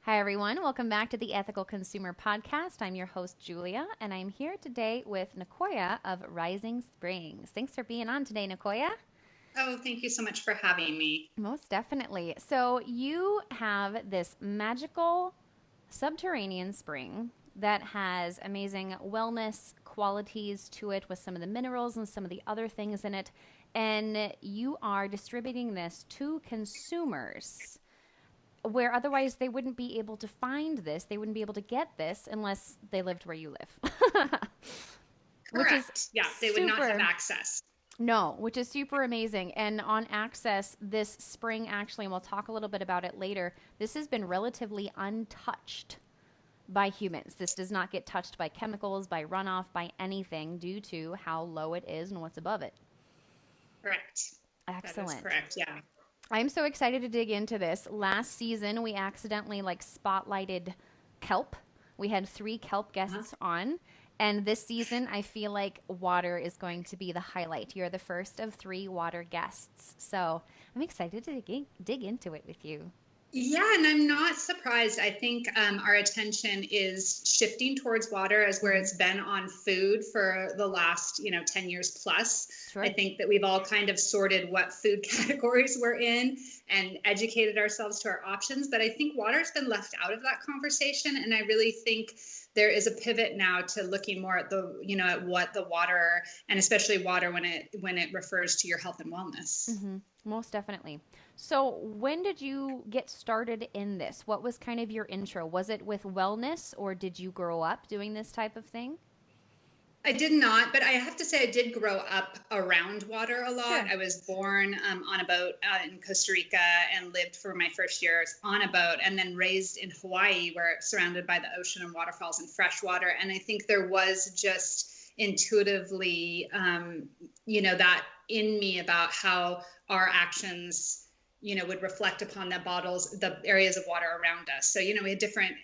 Hi, everyone. Welcome back to the Ethical Consumer Podcast. I'm your host, Julia, and I'm here today with Nicoya of Rising Springs. Thanks for being on today, Nicoya. Oh, thank you so much for having me. Most definitely. So, you have this magical subterranean spring that has amazing wellness qualities to it with some of the minerals and some of the other things in it. And you are distributing this to consumers where otherwise they wouldn't be able to find this. They wouldn't be able to get this unless they lived where you live, which is Correct. Yeah, they would not have super. access. No, which is super amazing. And on Access this spring, actually, and we'll talk a little bit about it later, this has been relatively untouched by humans. This does not get touched by chemicals, by runoff, by anything due to how low it is and what's above it. Correct. That is Excellent. correct. Yeah. I'm so excited to dig into this. Last season, we accidentally spotlighted kelp. We had 3 kelp Uh-huh. guests on. And this season, I feel like water is going to be the highlight. You're the first of 3 water guests. So I'm excited to dig into it with you. Yeah, and I'm not surprised. I think our attention is shifting towards water as where Mm-hmm. it's been on food for the last, 10 years plus. I Sure. think that we've all kind of sorted what food categories we're in and educated ourselves to our options. But I think water's been left out of that conversation. And I really think there is a pivot now to looking more at at what the water, and especially water when it refers to your health and wellness. Mm-hmm. Most definitely. So, when did you get started in this? What was kind of your intro? Was it with wellness or did you grow up doing this type of thing? I did not, but I have to say I did grow up around water a lot. Sure. I was born on a boat in Costa Rica and lived for my first years on a boat, and then raised in Hawaii, where it's surrounded by the ocean and waterfalls and fresh water. And I think there was just intuitively, that in me about how our actions would reflect upon the areas of water around us. So, we had different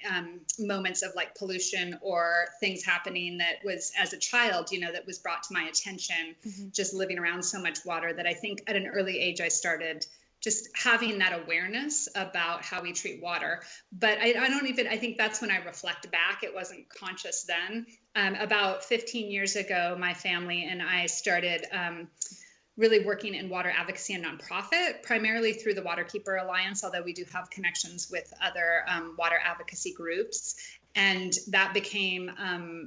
moments of like pollution or things happening that was as a child, that was brought to my attention, Mm-hmm. just living around so much water that I think at an early age I started just having that awareness about how we treat water. But I think that's when I reflect back. It wasn't conscious then. About 15 years ago, my family and I started really working in water advocacy and nonprofit, primarily through the Waterkeeper Alliance, although we do have connections with other water advocacy groups. And that became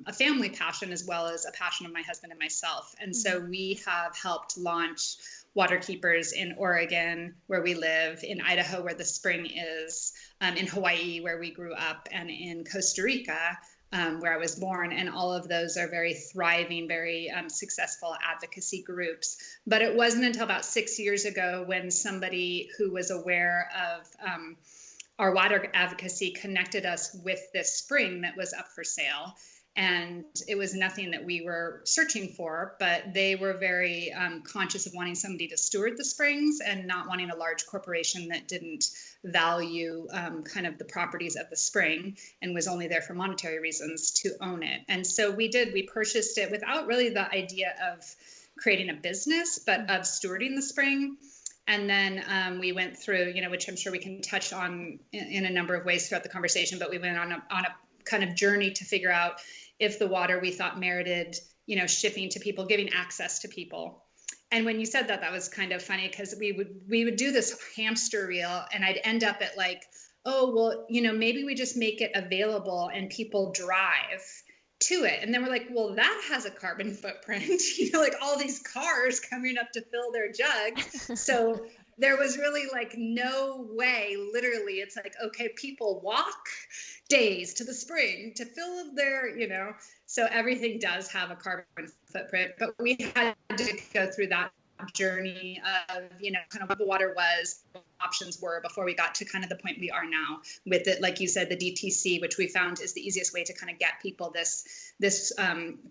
a family passion as well as a passion of my husband and myself. And so we have helped launch Waterkeepers in Oregon, where we live, in Idaho, where the spring is, in Hawaii, where we grew up, and in Costa Rica, where I was born. And all of those are very thriving, very successful advocacy groups. But it wasn't until about 6 years ago when somebody who was aware of our water advocacy connected us with this spring that was up for sale. And it was nothing that we were searching for, but they were very conscious of wanting somebody to steward the springs and not wanting a large corporation that didn't value kind of the properties of the spring and was only there for monetary reasons to own it. And so we purchased it without really the idea of creating a business, but of stewarding the spring. And then we went through, which I'm sure we can touch on in a number of ways throughout the conversation, but we went on a kind of journey to figure out if the water we thought merited, shipping to people, giving access to people. And when you said that, that was kind of funny because we would do this hamster wheel, and I'd end up at like, oh, well, maybe we just make it available and people drive to it. And then we're like, well, that has a carbon footprint, like all these cars coming up to fill their jugs. So there was really like no way, literally, it's like, okay, people walk days to the spring to fill their, so everything does have a carbon footprint, but we had to go through that journey of, kind of what the water was, what options were before we got to kind of the point we are now with it. Like you said, the DTC, which we found is the easiest way to kind of get people this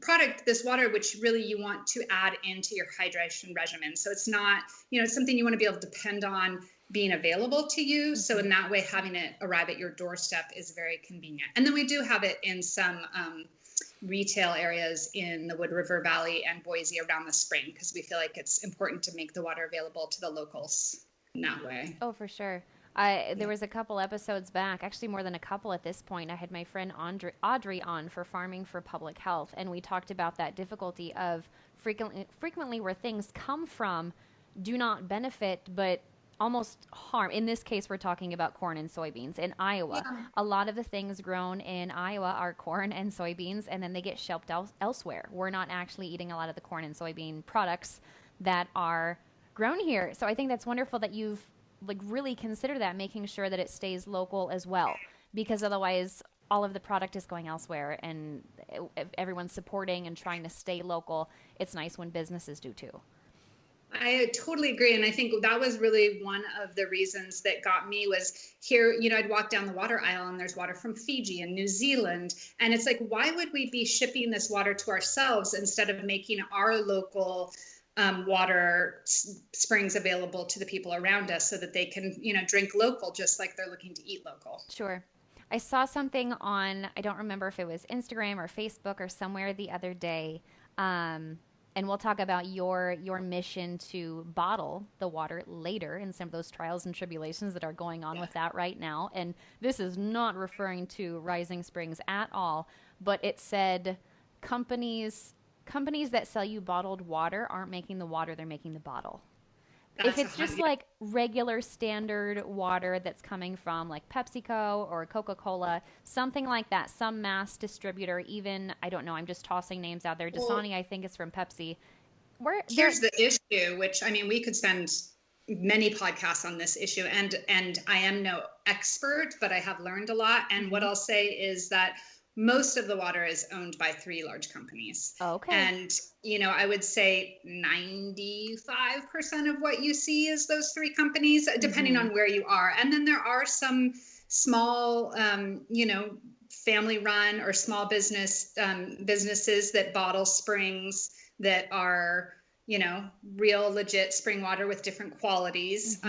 product, this water, which really you want to add into your hydration regimen. So it's not, it's something you want to be able to depend on being available to you. So in that way, having it arrive at your doorstep is very convenient. And then we do have it in some retail areas in the Wood River Valley and Boise around the spring, because we feel like it's important to make the water available to the locals in that way. Oh, for sure. There was a couple episodes back, actually more than a couple at this point. I had my friend Audrey on for Farming for Public Health, and we talked about that difficulty of frequently where things come from do not benefit, but almost harm. In this case, we're talking about corn and soybeans in Iowa. Yeah. A lot of the things grown in Iowa are corn and soybeans, and then they get shipped elsewhere. We're not actually eating a lot of the corn and soybean products that are grown here. So I think that's wonderful that you've like really consider that, making sure that it stays local as well, because otherwise all of the product is going elsewhere, and if everyone's supporting and trying to stay local, it's nice when businesses do too. I totally agree. And I think that was really one of the reasons that got me was here, I'd walk down the water aisle and there's water from Fiji and New Zealand. And it's like, why would we be shipping this water to ourselves instead of making our local water springs available to the people around us so that they can, drink local, just like they're looking to eat local. Sure. I saw something on, I don't remember if it was Instagram or Facebook or somewhere the other day. And we'll talk about your mission to bottle the water later in some of those trials and tribulations that are going on with that right now. And this is not referring to Rising Springs at all, but it said companies that sell you bottled water aren't making the water, they're making the bottle. If it's just like regular standard water that's coming from like PepsiCo or Coca-Cola, something like that, some mass distributor, even, I don't know, I'm just tossing names out there. Dasani, I think, is from Pepsi. Here's the issue, which, I mean, we could spend many podcasts on this issue, and I am no expert, but I have learned a lot. And what I'll say is that most of the water is owned by 3 large companies. Okay. And, I would say 95% of what you see is those 3 companies, depending on where you are. And then there are some small, family run or small businesses that bottle springs that are, real legit spring water with different qualities.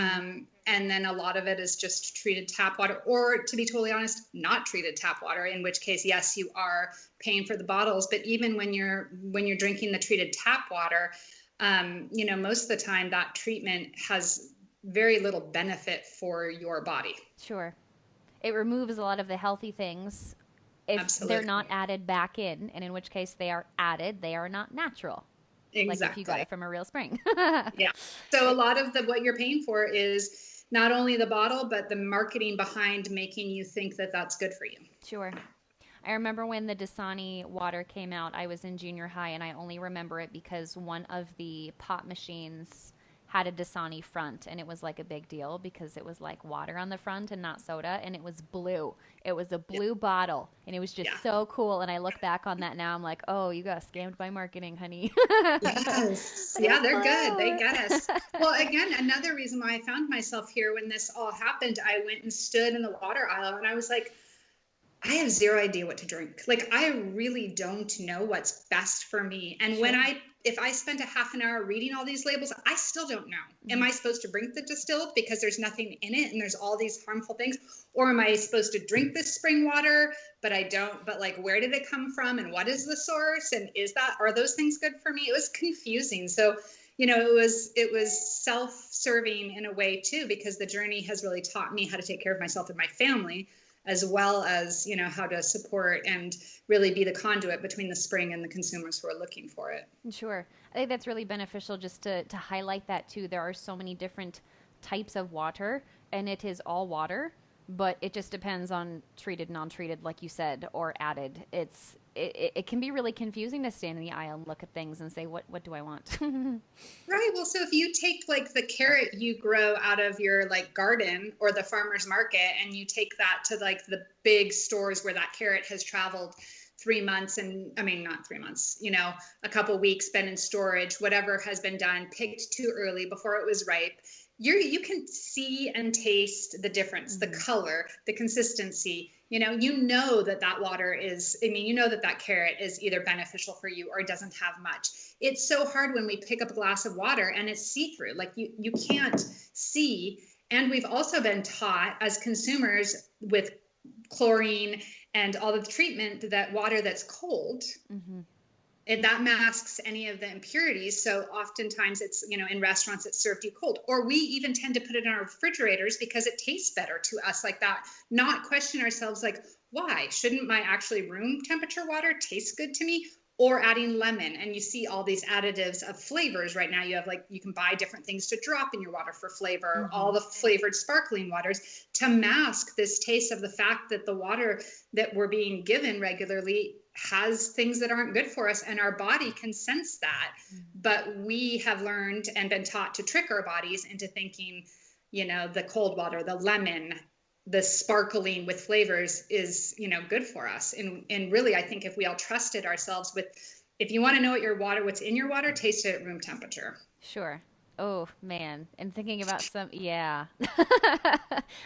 And then a lot of it is just treated tap water, or, to be totally honest, not treated tap water, in which case, yes, you are paying for the bottles. But even when you're drinking the treated tap water, most of the time that treatment has very little benefit for your body. Sure. It removes a lot of the healthy things if Absolutely. they're not added back in, and in which case they are added, they are not natural. Exactly. Like if you got it from a real spring. Yeah. So a lot of what you're paying for is not only the bottle, but the marketing behind making you think that that's good for you. Sure. I remember when the Dasani water came out, I was in junior high, and I only remember it because one of the pop machines had a Dasani front, and it was like a big deal because it was like water on the front and not soda, and it was blue. It was a blue bottle, and it was just so cool. And I look back on that now, I'm like, oh, you got scammed by marketing, honey. Yes. Yeah, they're good. They get us. Well, again, another reason why I found myself here when this all happened, I went and stood in the water aisle, and I was like, I have zero idea what to drink. Like, I really don't know what's best for me. And if I spent a half an hour reading all these labels, I still don't know. Am I supposed to drink the distilled because there's nothing in it and there's all these harmful things? Or am I supposed to drink this spring water, but I don't, but like, where did it come from? And what is the source? And are those things good for me? It was confusing. So, it was self-serving in a way too, because the journey has really taught me how to take care of myself and my family, as well as, how to support and really be the conduit between the spring and the consumers who are looking for it. Sure. I think that's really beneficial just to highlight that too. There are so many different types of water, and it is all water, but it just depends on treated, non-treated, like you said, or added. It can be really confusing to stand in the aisle and look at things and say, what do I want? Right. Well, so if you take like the carrot you grow out of your like garden or the farmer's market, and you take that to like the big stores where that carrot has traveled 3 months, not 3 months, a couple weeks, been in storage, whatever has been done, picked too early before it was ripe, you can see and taste the difference, the color, the consistency. That water is, that carrot is either beneficial for you or doesn't have much. It's so hard when we pick up a glass of water and it's see-through, like you can't see. And we've also been taught as consumers with chlorine and all of the treatment that water that's cold that masks any of the impurities. So oftentimes it's, in restaurants it's served you cold, or we even tend to put it in our refrigerators because it tastes better to us like that, not question ourselves like, why shouldn't my actually room temperature water taste good to me? Or adding lemon, and you see all these additives of flavors right now. You have you can buy different things to drop in your water for flavor, all the flavored sparkling waters to mask this taste of the fact that the water that we're being given regularly has things that aren't good for us, and our body can sense that. But we have learned and been taught to trick our bodies into thinking, the cold water, the lemon, the sparkling with flavors is, good for us. And really, I think if we all trusted ourselves with, if you want to know what's in your water, taste it at room temperature. Sure. Oh man, I'm thinking about some. Yeah,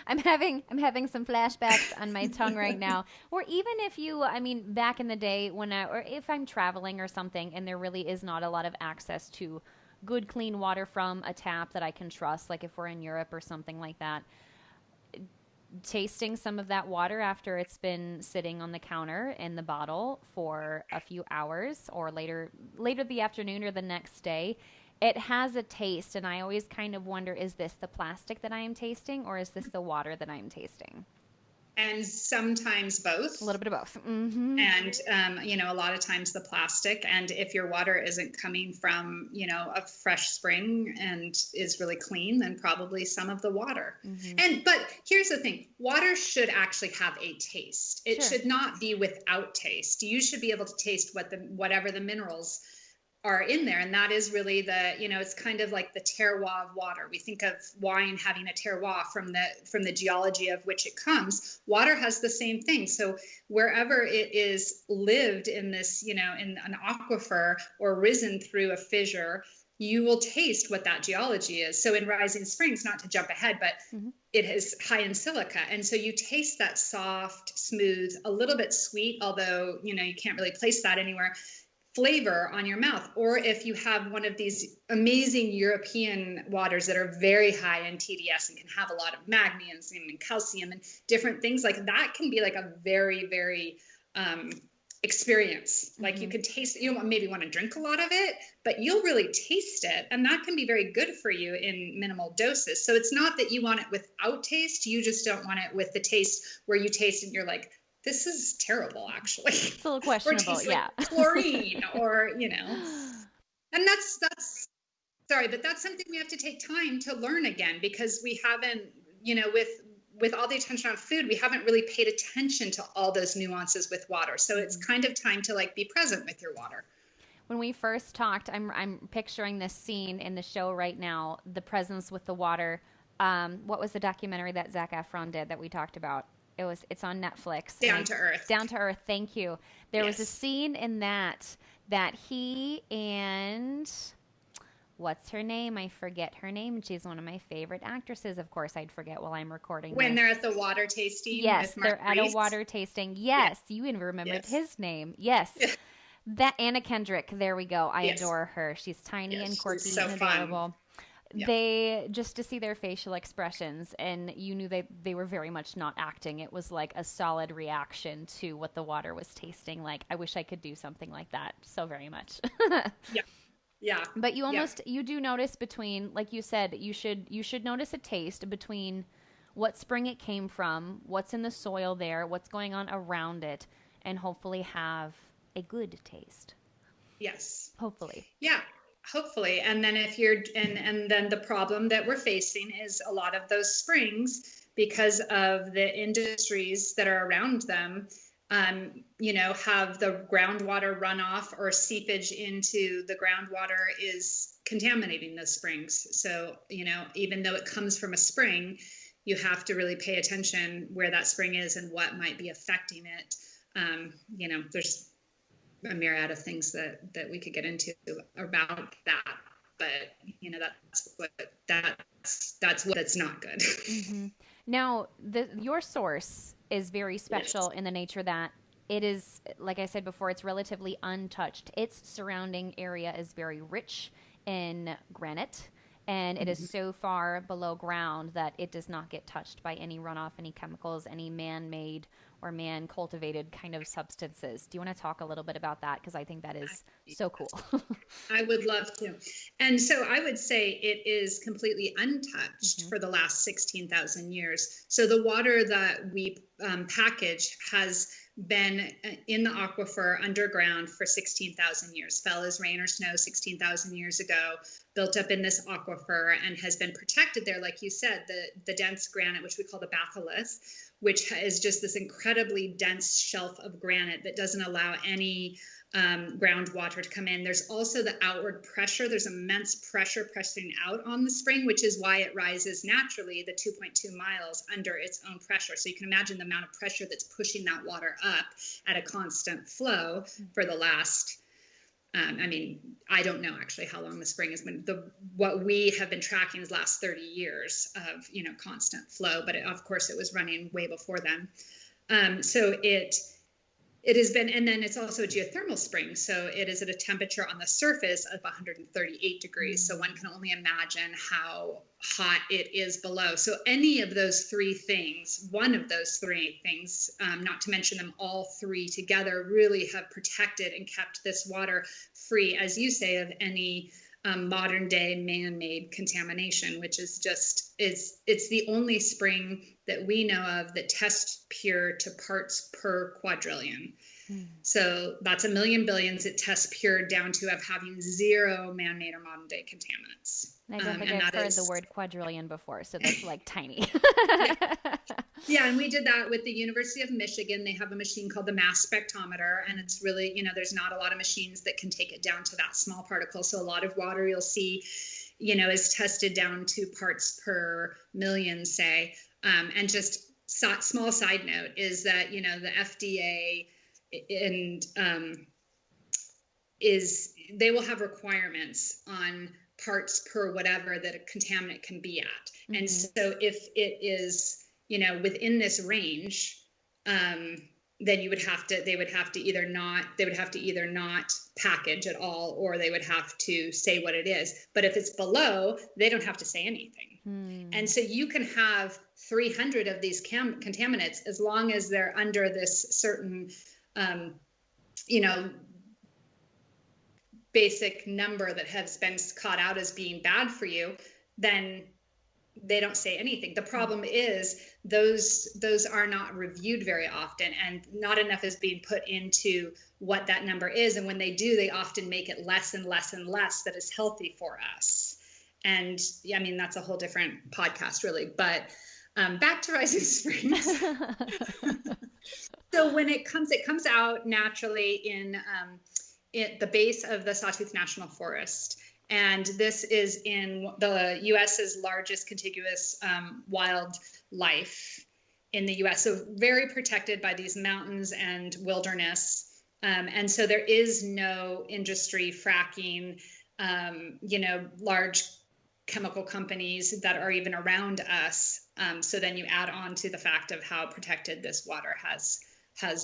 I'm having some flashbacks on my tongue right now. Or even if I mean, back in the day or if I'm traveling or something, and there really is not a lot of access to good, clean water from a tap that I can trust, like if we're in Europe or something like that. Tasting some of that water after it's been sitting on the counter in the bottle for a few hours, or later the afternoon or the next day, it has a taste, and I always kind of wonder, is this the plastic that I am tasting, or is this the water that I'm tasting? And sometimes both. A little bit of both. Mm-hmm. And, a lot of times the plastic. And if your water isn't coming from, a fresh spring and is really clean, then probably some of the water. But here's the thing. Water should actually have a taste. It should not be without taste. You should be able to taste whatever the minerals are in there. And that is really it's kind of like the terroir of water. We think of wine having a terroir from the geology of which it comes. Water has the same thing. So wherever it is lived in this, in an aquifer or risen through a fissure, you will taste what that geology is. So in Rising Springs, not to jump ahead, but it is high in silica. And so you taste that soft, smooth, a little bit sweet, although, you can't really place that anywhere, flavor on your mouth. Or if you have one of these amazing European waters that are very high in TDS and can have a lot of magnesium and calcium and different things, like that can be like a very, very experience. Like you can taste it. You don't maybe want to drink a lot of it, but you'll really taste it. And that can be very good for you in minimal doses. So it's not that you want it without taste. You just don't want it with the taste where you taste and you're like, this is terrible, actually. It's a little questionable, or yeah. Like chlorine, or and that's sorry, but that's something we have to take time to learn again, because we haven't, with all the attention on food, we haven't really paid attention to all those nuances with water. So it's kind of time to be present with your water. When we first talked, I'm picturing this scene in the show right now, the presence with the water. What was the documentary that Zac Efron did that we talked about? It's on Netflix. Down to Earth. Down to Earth. Thank you. There was a scene in that he and what's her name? I forget her name. She's one of my favorite actresses. Of course, I'd forget while I'm recording. When they're at the water tasting. Yes, they're at a water tasting. Yes, you even remembered his name. Yes. That Anna Kendrick. There we go. I adore her. She's tiny and quirky and adorable. Fun. They just to see their facial expressions, and you knew they were very much not acting. It was like a solid reaction to what the water was tasting like. I wish I could do something like that so very much. Yeah. But you do notice between, like you said, you should notice a taste between what spring it came from, what's in the soil there, what's going on around it, and hopefully have a good taste. Yes. Hopefully. Yeah. Hopefully. And then and then the problem that we're facing is a lot of those springs, because of the industries that are around them, have the groundwater runoff or seepage into the groundwater is contaminating those springs. So, even though it comes from a spring, you have to really pay attention where that spring is and what might be affecting it. There's a myriad of things that we could get into about that, but that's not good. Now, your source is very special in the nature that it is, like I said before, it's relatively untouched. Its surrounding area is very rich in granite and it is so far below ground that it does not get touched by any runoff, any chemicals, any man-made or man-cultivated kind of substances. Do you want to talk a little bit about that? Because I think that is so cool. I would love to. And so I would say it is completely untouched Mm-hmm. for the last 16,000 years. So the water that we package has been in the aquifer underground for 16,000 years, fell as rain or snow 16,000 years ago, built up in this aquifer, and has been protected there. Like you said, the dense granite, which we call the batholith, which is just this incredibly dense shelf of granite that doesn't allow any groundwater to come in. There's also the outward pressure. There's immense pressure pressing out on the spring, which is why it rises naturally the 2.2 miles under its own pressure. So you can imagine the amount of pressure that's pushing that water up at a constant flow for the last, I don't know actually how long the spring has been. What we have been tracking is last 30 years of, constant flow, but of course it was running way before then. So it has been, and then it's also a geothermal spring. So it is at a temperature on the surface of 138 degrees. So one can only imagine how hot it is below. So any of those three things, one of those three things, not to mention them all three together, really have protected and kept this water free, as you say, of any modern day man-made contamination, which is just, it's the only spring that we know of that tests pure to parts per quadrillion. So that's a million billions. It tests pure down to of having zero man-made or modern day contaminants. I don't think I've heard the word quadrillion before, so that's like tiny. Yeah, and we did that with the University of Michigan. They have a machine called the mass spectrometer, and it's really, there's not a lot of machines that can take it down to that small particle. So a lot of water you'll see, is tested down to parts per million, say. And just small side note is that, the FDA and they will have requirements on parts per whatever that a contaminant can be at. Mm-hmm. And so if it is, within this range, then they would have to either not package at all, or they would have to say what it is. But if it's below, they don't have to say anything. And so you can have 300 of these contaminants as long as they're under this certain, basic number that has been caught out as being bad for you, then they don't say anything. The problem is those are not reviewed very often, and not enough is being put into what that number is. And when they do, they often make it less and less and less that is healthy for us. And that's a whole different podcast really, but back to Rising Springs. So when it comes out naturally in the base of the Sawtooth National Forest. And this is in the U.S.'s largest contiguous wildlife in the U.S. So very protected by these mountains and wilderness. And so there is no industry fracking, large chemical companies that are even around us. So then you add on to the fact of how protected this water has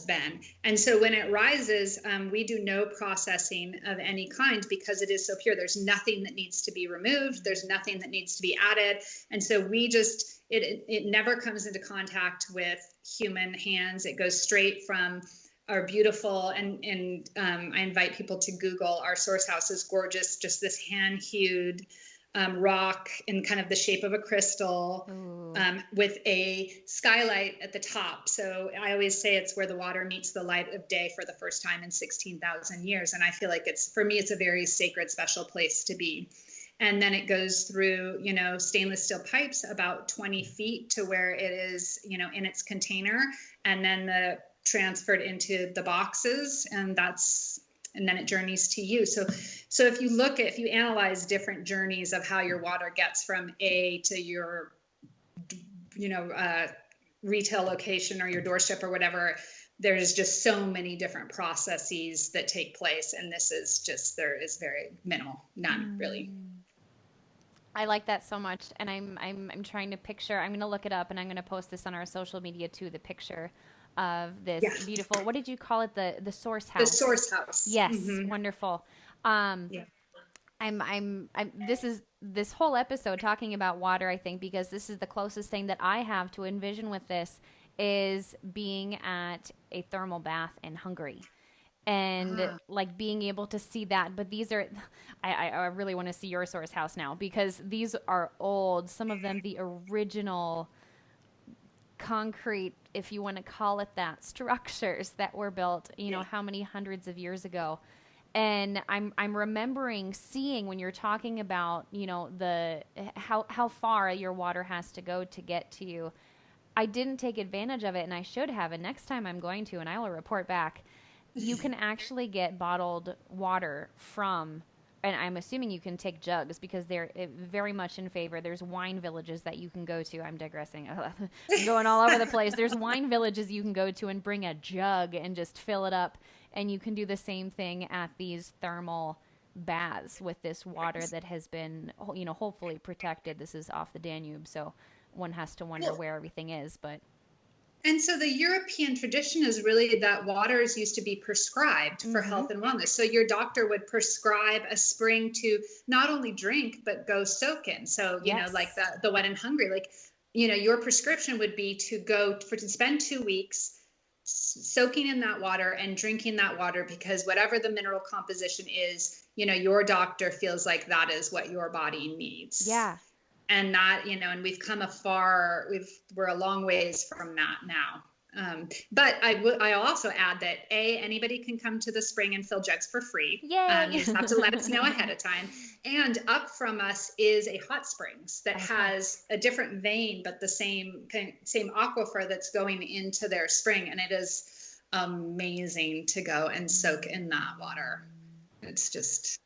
been. And so when it rises, we do no processing of any kind because it is so pure. There's nothing that needs to be removed. There's nothing that needs to be added. And so we just, it never comes into contact with human hands. It goes straight from our beautiful, and I invite people to Google, our source house is gorgeous, just this hand-hewed rock in kind of the shape of a crystal, with a skylight at the top. So I always say it's where the water meets the light of day for the first time in 16,000 years. And I feel like for me, it's a very sacred, special place to be. And then it goes through, stainless steel pipes about 20 feet to where it is, in its container, and then transferred into the boxes, and then it journeys to you. So if you analyze different journeys of how your water gets from A to your, retail location or your doorstep or whatever, there's just so many different processes that take place. And there is very minimal, none really. I like that so much. And I'm trying to picture, I'm going to look it up and I'm going to post this on our social media too, the picture of this beautiful, what did you call it? The source house. The source house. Yes. Mm-hmm. Wonderful. Yeah. This this whole episode talking about water, I think, because this is the closest thing that I have to envision with this, is being at a thermal bath in Hungary. And Ah, like being able to see that. But these are, I really want to see your source house now, because these are old, some of them the original concrete, if you want to call it that, structures that were built, yeah. how many hundreds of years ago. And I'm remembering seeing, when you're talking about, the how far your water has to go to get to you. I didn't take advantage of it, and I should have. And next time I'm going to, and I will report back. You can actually get bottled water from, and I'm assuming you can take jugs, because they're very much in favor. There's wine villages that you can go to. I'm digressing. I'm going all over the place. There's wine villages you can go to and bring a jug and just fill it up. And you can do the same thing at these thermal baths with this water that has been, hopefully protected. This is off the Danube, so one has to wonder Well, where everything is. But and so the European tradition is really that waters used to be prescribed for mm-hmm. health and wellness. So your doctor would prescribe a spring to not only drink, but go soak in. So, Yes. like the one in Hungary, like, your prescription would be to spend 2 weeks soaking in that water and drinking that water, because whatever the mineral composition is, your doctor feels like that is what your body needs. Yeah. And that, and we're a long ways from that now. But I'll also add that anybody can come to the spring and fill jugs for free. Yay. You just have to let us know ahead of time. And up from us is a hot springs that has a different vein, but the same aquifer that's going into their spring. And it is amazing to go and soak in that water. It's just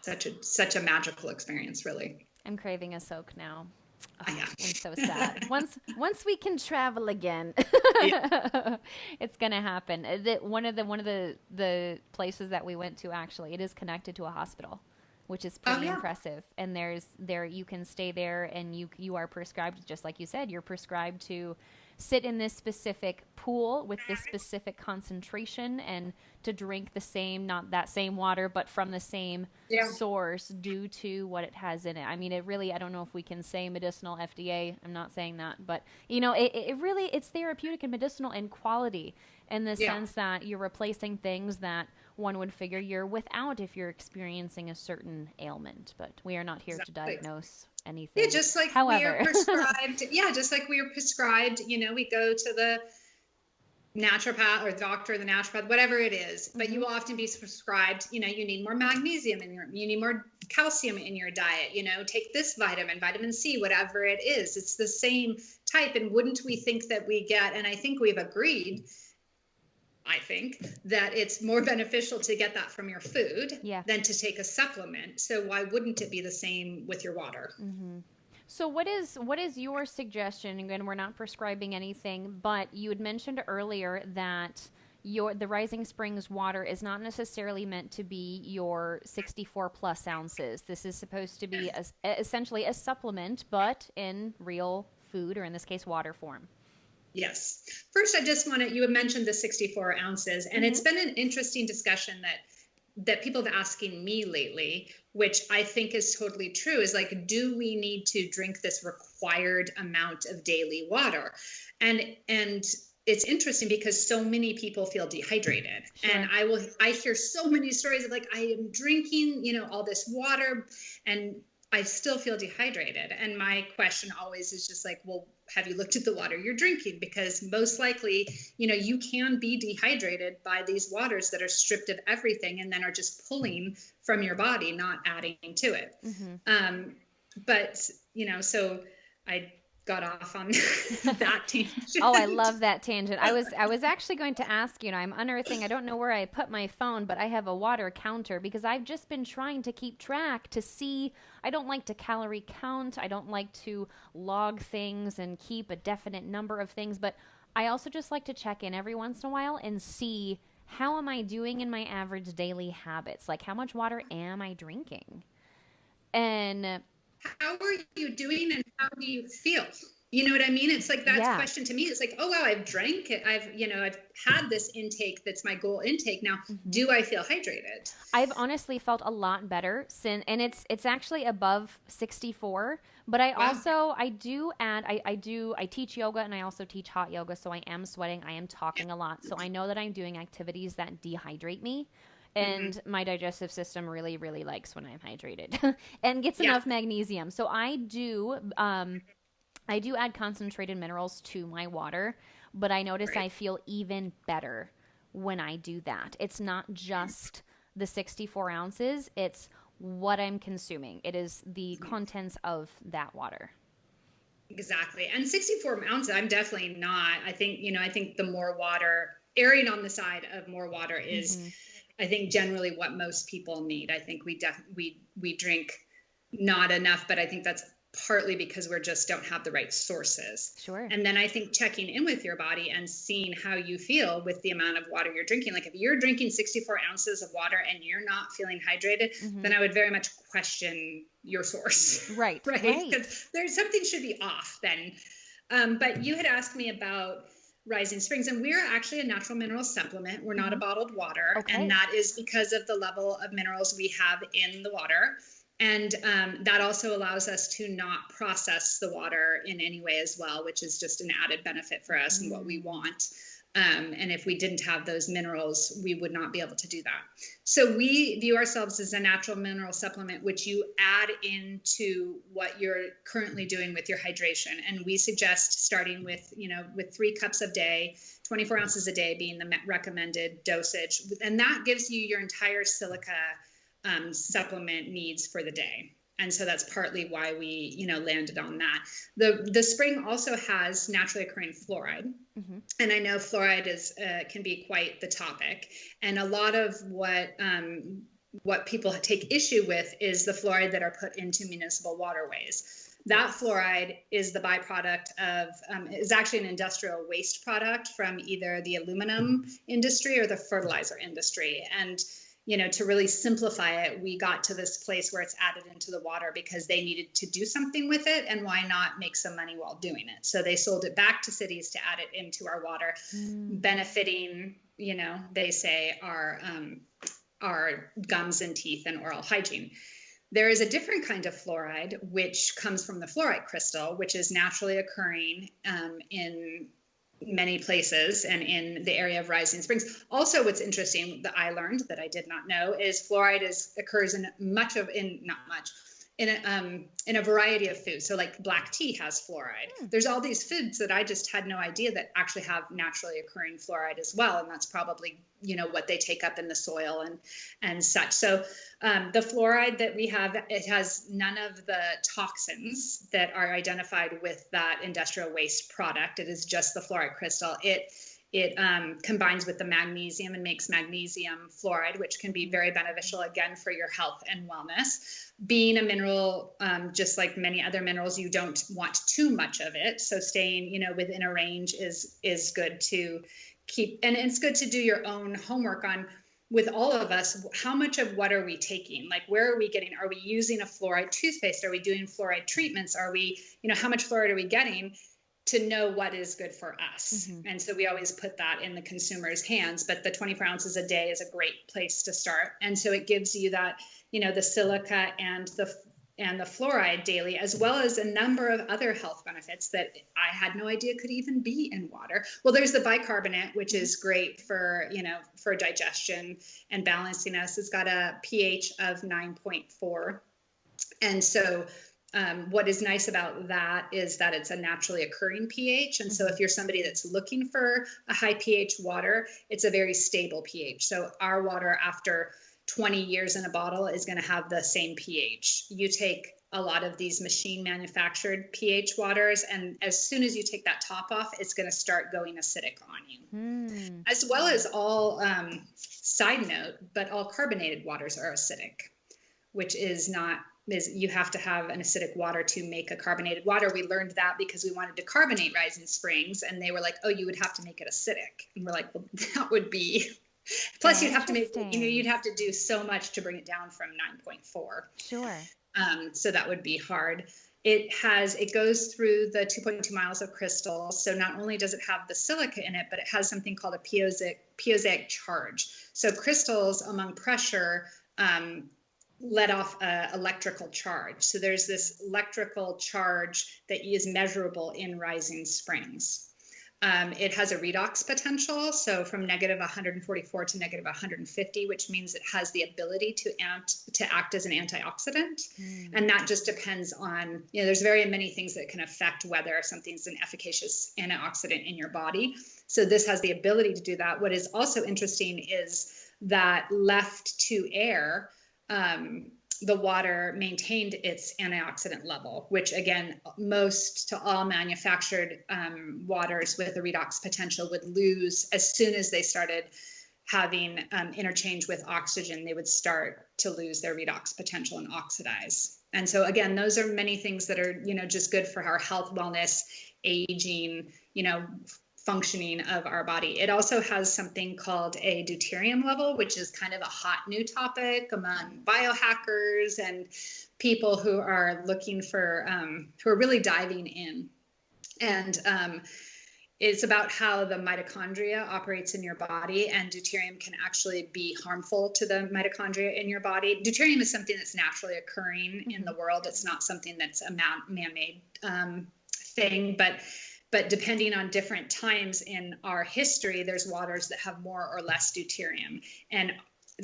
such a magical experience, really. I'm craving a soak now. Oh, Yeah. I'm so sad. Once we can travel again, Yeah. it's gonna happen. One of the places that we went to, actually, it is connected to a hospital, which is pretty impressive. And you can stay there, and you are prescribed, just like you said, you're prescribed to sit in this specific pool with this specific concentration, and to drink not that same water, but from the same source, due to what it has in it. I mean, I don't know if we can say medicinal FDA. I'm not saying that, but it really, it's therapeutic and medicinal in quality, in the sense that you're replacing things that one would figure you're without if you're experiencing a certain ailment. But we are not here to diagnose anything. Yeah, just like we are prescribed. Yeah, just like we are prescribed. We go to the naturopath or doctor, the naturopath, whatever it is. But you will often be prescribed. You need more magnesium you need more calcium in your diet. Take this vitamin C, whatever it is. It's the same type. And wouldn't we think that we get? And I think we've agreed. I think that it's more beneficial to get that from your food than to take a supplement. So why wouldn't it be the same with your water? Mm-hmm. So what is your suggestion? Again, we're not prescribing anything, but you had mentioned earlier that the Rising Springs water is not necessarily meant to be your 64 plus ounces. This is supposed to be essentially a supplement, but in real food, or in this case, water form. Yes. First, you had mentioned the 64 ounces, and it's been an interesting discussion that people have asking me lately, which I think is totally true, is like, do we need to drink this required amount of daily water? And it's interesting because so many people feel dehydrated. Sure. And I hear so many stories of like, I am drinking, all this water, and I still feel dehydrated. And my question always is just like, well, have you looked at the water you're drinking? Because most likely, you can be dehydrated by these waters that are stripped of everything and then are just pulling from your body, not adding to it. Mm-hmm. But, so I got off on that tangent. Oh, I love that tangent. I was actually going to ask, I'm unearthing, I don't know where I put my phone, but I have a water counter, because I've just been trying to keep track to see. I don't like to calorie count. I don't like to log things and keep a definite number of things, but I also just like to check in every once in a while and see, how am I doing in my average daily habits? Like, how much water am I drinking? And how are you doing, and how do you feel? You know what I mean? It's like that Yeah. question to me. It's like, oh wow, I've drank it. I've had this intake that's my goal intake. Now, Hmm. do I feel hydrated? I've honestly felt a lot better since, and it's actually above 64. But I Wow. also I do add I teach yoga and I also teach hot yoga, so I am sweating, I am Yeah. talking a lot, so I know that I'm doing activities that dehydrate me, Hmm. and my digestive system really really likes when I'm hydrated and gets Yeah. enough magnesium. So I do add concentrated minerals to my water, but I notice Great. I feel even better when I do that. It's not just the 64 ounces, it's what I'm consuming. It is the Mhm. contents of that water. Exactly. And 64 ounces, I'm definitely not. I think the more water, erring on the side of more water is, Mm-hmm. I think, generally what most people need. I think we drink not enough, but I think that's partly because we just don't have the right sources. Sure. And then I think checking in with your body and seeing how you feel with the amount of water you're drinking. Like if you're drinking 64 ounces of water and you're not feeling hydrated, Mm-hmm. then I would very much question your source, Right, right? right. Because there's something should be off then. But you had asked me about Rising Springs, and we're actually a natural mineral supplement. We're not a Mm-hmm. bottled water, and Okay. that is because of the level of minerals we have in the water. And that also allows us to not process the water in any way as well, which is just an added benefit for us and what we Mm. want. And if we didn't have those minerals, we would not be able to do that. So we view ourselves as a natural mineral supplement, which you add into what you're currently doing with your hydration. And we suggest starting with 3 cups a day, 24 ounces a day being the recommended dosage. And that gives you your entire silica supplement needs for the day. And so that's partly why we landed on that. The spring also has naturally occurring fluoride, Mm-hmm. and I know fluoride can be quite the topic. And a lot of what people take issue with is the fluoride that are put into municipal waterways. That Yes. fluoride is the byproduct of is actually an industrial waste product from either the aluminum industry or the fertilizer industry. And to really simplify it, we got to this place where it's added into the water because they needed to do something with it, and why not make some money while doing it? So they sold it back to cities to add it into our water, Mm. benefiting, they say our gums and teeth and oral hygiene. There is a different kind of fluoride, which comes from the fluorite crystal, which is naturally occurring in many places and in the area of Rising Springs. Also, what's interesting that I learned that I did not know is fluoride occurs in not much in a variety of foods. So like black tea has fluoride. Hmm. There's all these foods that I just had no idea that actually have naturally occurring fluoride as well, and that's probably what they take up in the soil and such. So the fluoride that we have, it has none of the toxins that are identified with that industrial waste product. It is just the fluoride crystal. It combines with the magnesium and makes magnesium fluoride, which can be very beneficial, again, for your health and wellness. Being a mineral, just like many other minerals, you don't want too much of it. So staying, within a range is good to keep. And it's good to do your own homework on, with all of us, how much of what are we taking? Like, where are we getting? Are we using a fluoride toothpaste? Are we doing fluoride treatments? Are we, how much fluoride are we getting? To know what is good for us. Mm-hmm. And so we always put that in the consumer's hands, but the 24 ounces a day is a great place to start. And so it gives you that, the silica and the fluoride daily, as well as a number of other health benefits that I had no idea could even be in water. Well, there's the bicarbonate, which is great for digestion and balancing us. It's got a pH of 9.4. And so what is nice about that is that it's a naturally occurring pH. And so if you're somebody that's looking for a high pH water, it's a very stable pH. So our water, after 20 years in a bottle, is going to have the same pH. You take a lot of these machine manufactured pH waters, and as soon as you take that top off, it's going to start going acidic on you. Mm. As well as all, side note, but all carbonated waters are acidic, which is you have to have an acidic water to make a carbonated water. We learned that because we wanted to carbonate Rising Springs, and they were like, oh, you would have to make it acidic. And we're like, well, that would be, plus you'd have Interesting. to do so much to bring it down from 9.4. Sure. So that would be hard. it goes through the 2.2 miles of crystals. So not only does it have the silica in it, but it has something called a piosaic charge. So crystals among pressure let off an electrical charge. So there's this electrical charge that is measurable in rising springs. It has a redox potential, so from negative 144 to negative 150, which means it has the ability to act as an antioxidant. And that just depends on, there's very many things that can affect whether something's an efficacious antioxidant in your body. So this has the ability to do that. What is also interesting is that left to air, the water maintained its antioxidant level, which again, most to all manufactured waters with a redox potential would lose as soon as they started having interchange with oxygen. They would start to lose their redox potential and oxidize. And so again, those are many things that are, just good for our health, wellness, aging, functioning of our body. It also has something called a deuterium level, which is kind of a hot new topic among biohackers and people who are looking for, who are really diving in. And it's about how the mitochondria operates in your body, and deuterium can actually be harmful to the mitochondria in your body. Deuterium is something that's naturally occurring in the world. It's not something that's a man-made thing, but depending on different times in our history, there's waters that have more or less deuterium. And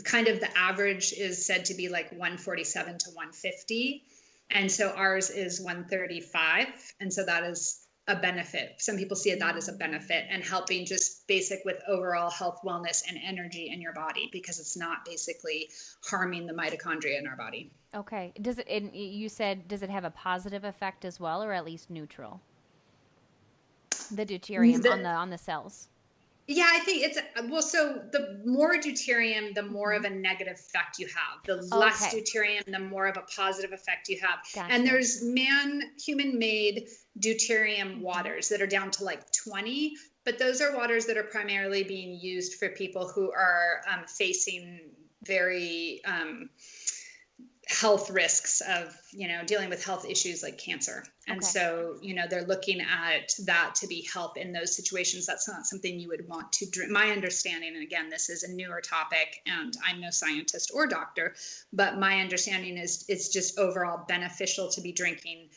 kind of the average is said to be like 147 to 150. And so ours is 135. And so that is a benefit. Some people see that as a benefit and helping just basic with overall health, wellness, and energy in your body, because it's not basically harming the mitochondria in our body. Okay. You said, does it have a positive effect as well, or at least neutral? The deuterium on the cells. Yeah, I think so the more deuterium, the more of a negative effect you have. The less deuterium, the more of a positive effect you have. Gotcha. And there's human-made deuterium waters that are down to like 20, but those are waters that are primarily being used for people who are facing very health risks of, dealing with health issues like cancer. And so, they're looking at that to be help in those situations. That's not something you would want to drink. My understanding, and again, this is a newer topic and I'm no scientist or doctor, but my understanding is it's just overall beneficial to be drinking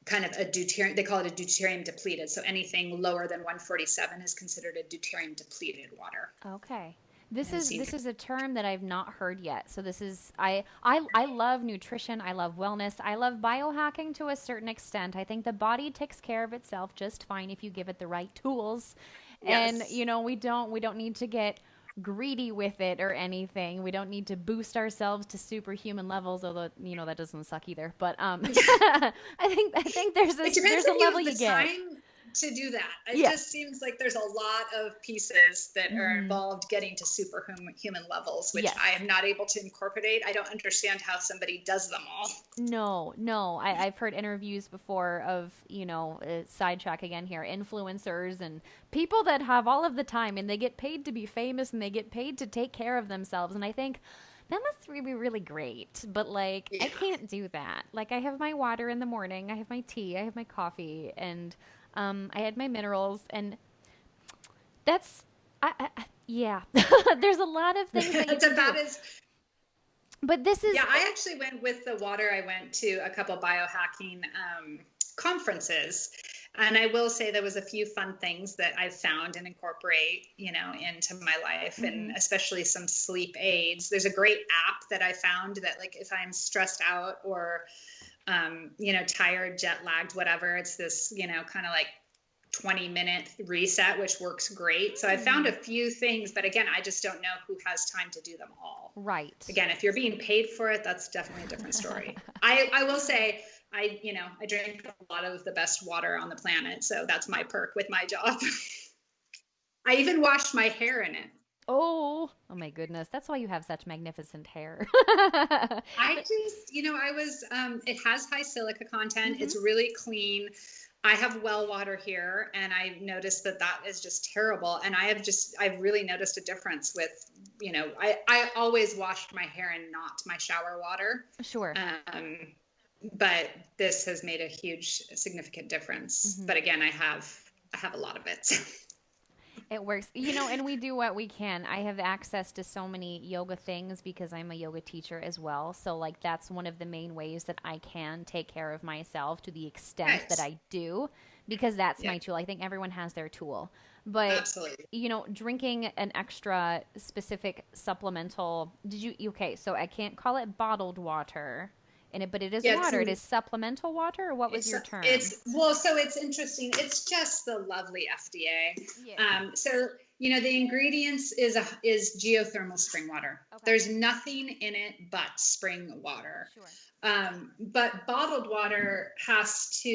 kind of a deuterium, they call it a deuterium depleted. So anything lower than 147 is considered a deuterium depleted water. Okay. This is a term that I've not heard yet. So this is I love nutrition, I love wellness, I love biohacking to a certain extent. I think the body takes care of itself just fine if you give it the right tools. Yes. And we don't need to get greedy with it or anything. We don't need to boost ourselves to superhuman levels, although that doesn't suck either. But I think there's a level you get to do that. It just seems like there's a lot of pieces that are involved getting to superhuman levels, which I am not able to incorporate. I don't understand how somebody does them all. No. I've heard interviews before of, sidetrack again here, influencers and people that have all of the time and they get paid to be famous and they get paid to take care of themselves. And I think that must be really great, but I can't do that. I have my water in the morning, I have my tea, I have my coffee, and I had my minerals, and that's, there's a lot of things that you can do. But this is... Yeah, I actually went with the water. I went to a couple biohacking conferences, and I will say there was a few fun things that I've found and incorporate, into my life, and especially some sleep aids. There's a great app that I found that, if I'm stressed out or tired, jet lagged, whatever, it's this, kind of 20-minute reset, which works great. So I found a few things, but again, I just don't know who has time to do them all. Right. Again, if you're being paid for it, that's definitely a different story. I will say, I drink a lot of the best water on the planet. So that's my perk with my job. I even washed my hair in it. Oh my goodness. That's why you have such magnificent hair. I just, it has high silica content. It's really clean. I have well water here, and I noticed that is just terrible. And I've really noticed a difference with, I always washed my hair in not my shower water. Sure. but this has made a huge, significant difference. But again, I have a lot of it. It works, you know, and we do what we can. I have access to so many yoga things because I'm a yoga teacher as well. So, like, that's one of the main ways that I can take care of myself to the extent that I do, because that's my tool. I think everyone has their tool. But, Absolutely. you know, drinking an extra specific supplemental, okay, so I can't call it bottled water. But it is water. It is supplemental water, or what was your term? So it's interesting. It's just the lovely FDA. Yeah. So, you know, the ingredients is geothermal spring water. Okay. There's nothing in it but spring water. Sure. But bottled water has to,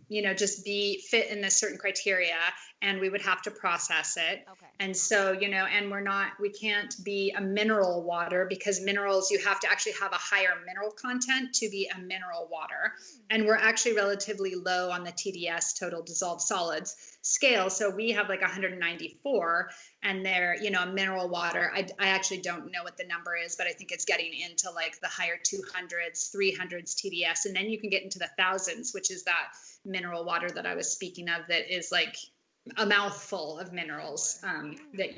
you know, just fit in this certain criteria, and we would have to process it. Okay. And so, you know, and we can't be a mineral water, because minerals, you have to actually have a higher mineral content to be a mineral water. And we're actually relatively low on the TDS, total dissolved solids scale. So we have like 194, and they're, you know, a mineral water. I actually don't know what the number is, but I think it's getting into like the higher 200s, 300s TDS. And then you can get into the thousands, which is that mineral water that I was speaking of, that is like a mouthful of minerals, that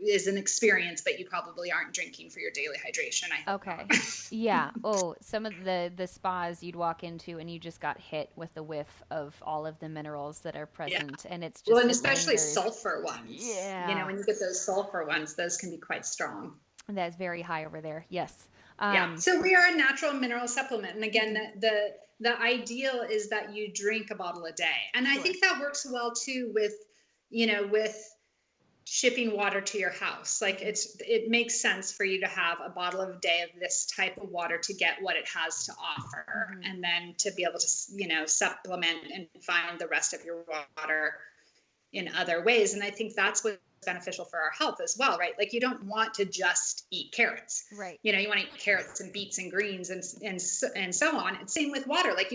is an experience, but you probably aren't drinking for your daily hydration. Okay. Yeah. Oh, some of the spas you'd walk into and you just got hit with the whiff of all of the minerals that are present. Yeah. And it's just, and especially sulfur ones. Yeah. You know, when you get those sulfur ones, those can be quite strong. That's very high over there. Yes. Yeah. So we are a natural mineral supplement. And again, the ideal is that you drink a bottle a day. And I think that works well too with shipping water to your house. Like it makes sense for you to have a bottle a day of this type of water to get what it has to offer, and then to be able to, you know, supplement and find the rest of your water in other ways. And I think that's what's beneficial for our health as well, right? Like, you don't want to just eat carrots, right? You know, you want to eat carrots and beets and greens and so on. And same with water. Like,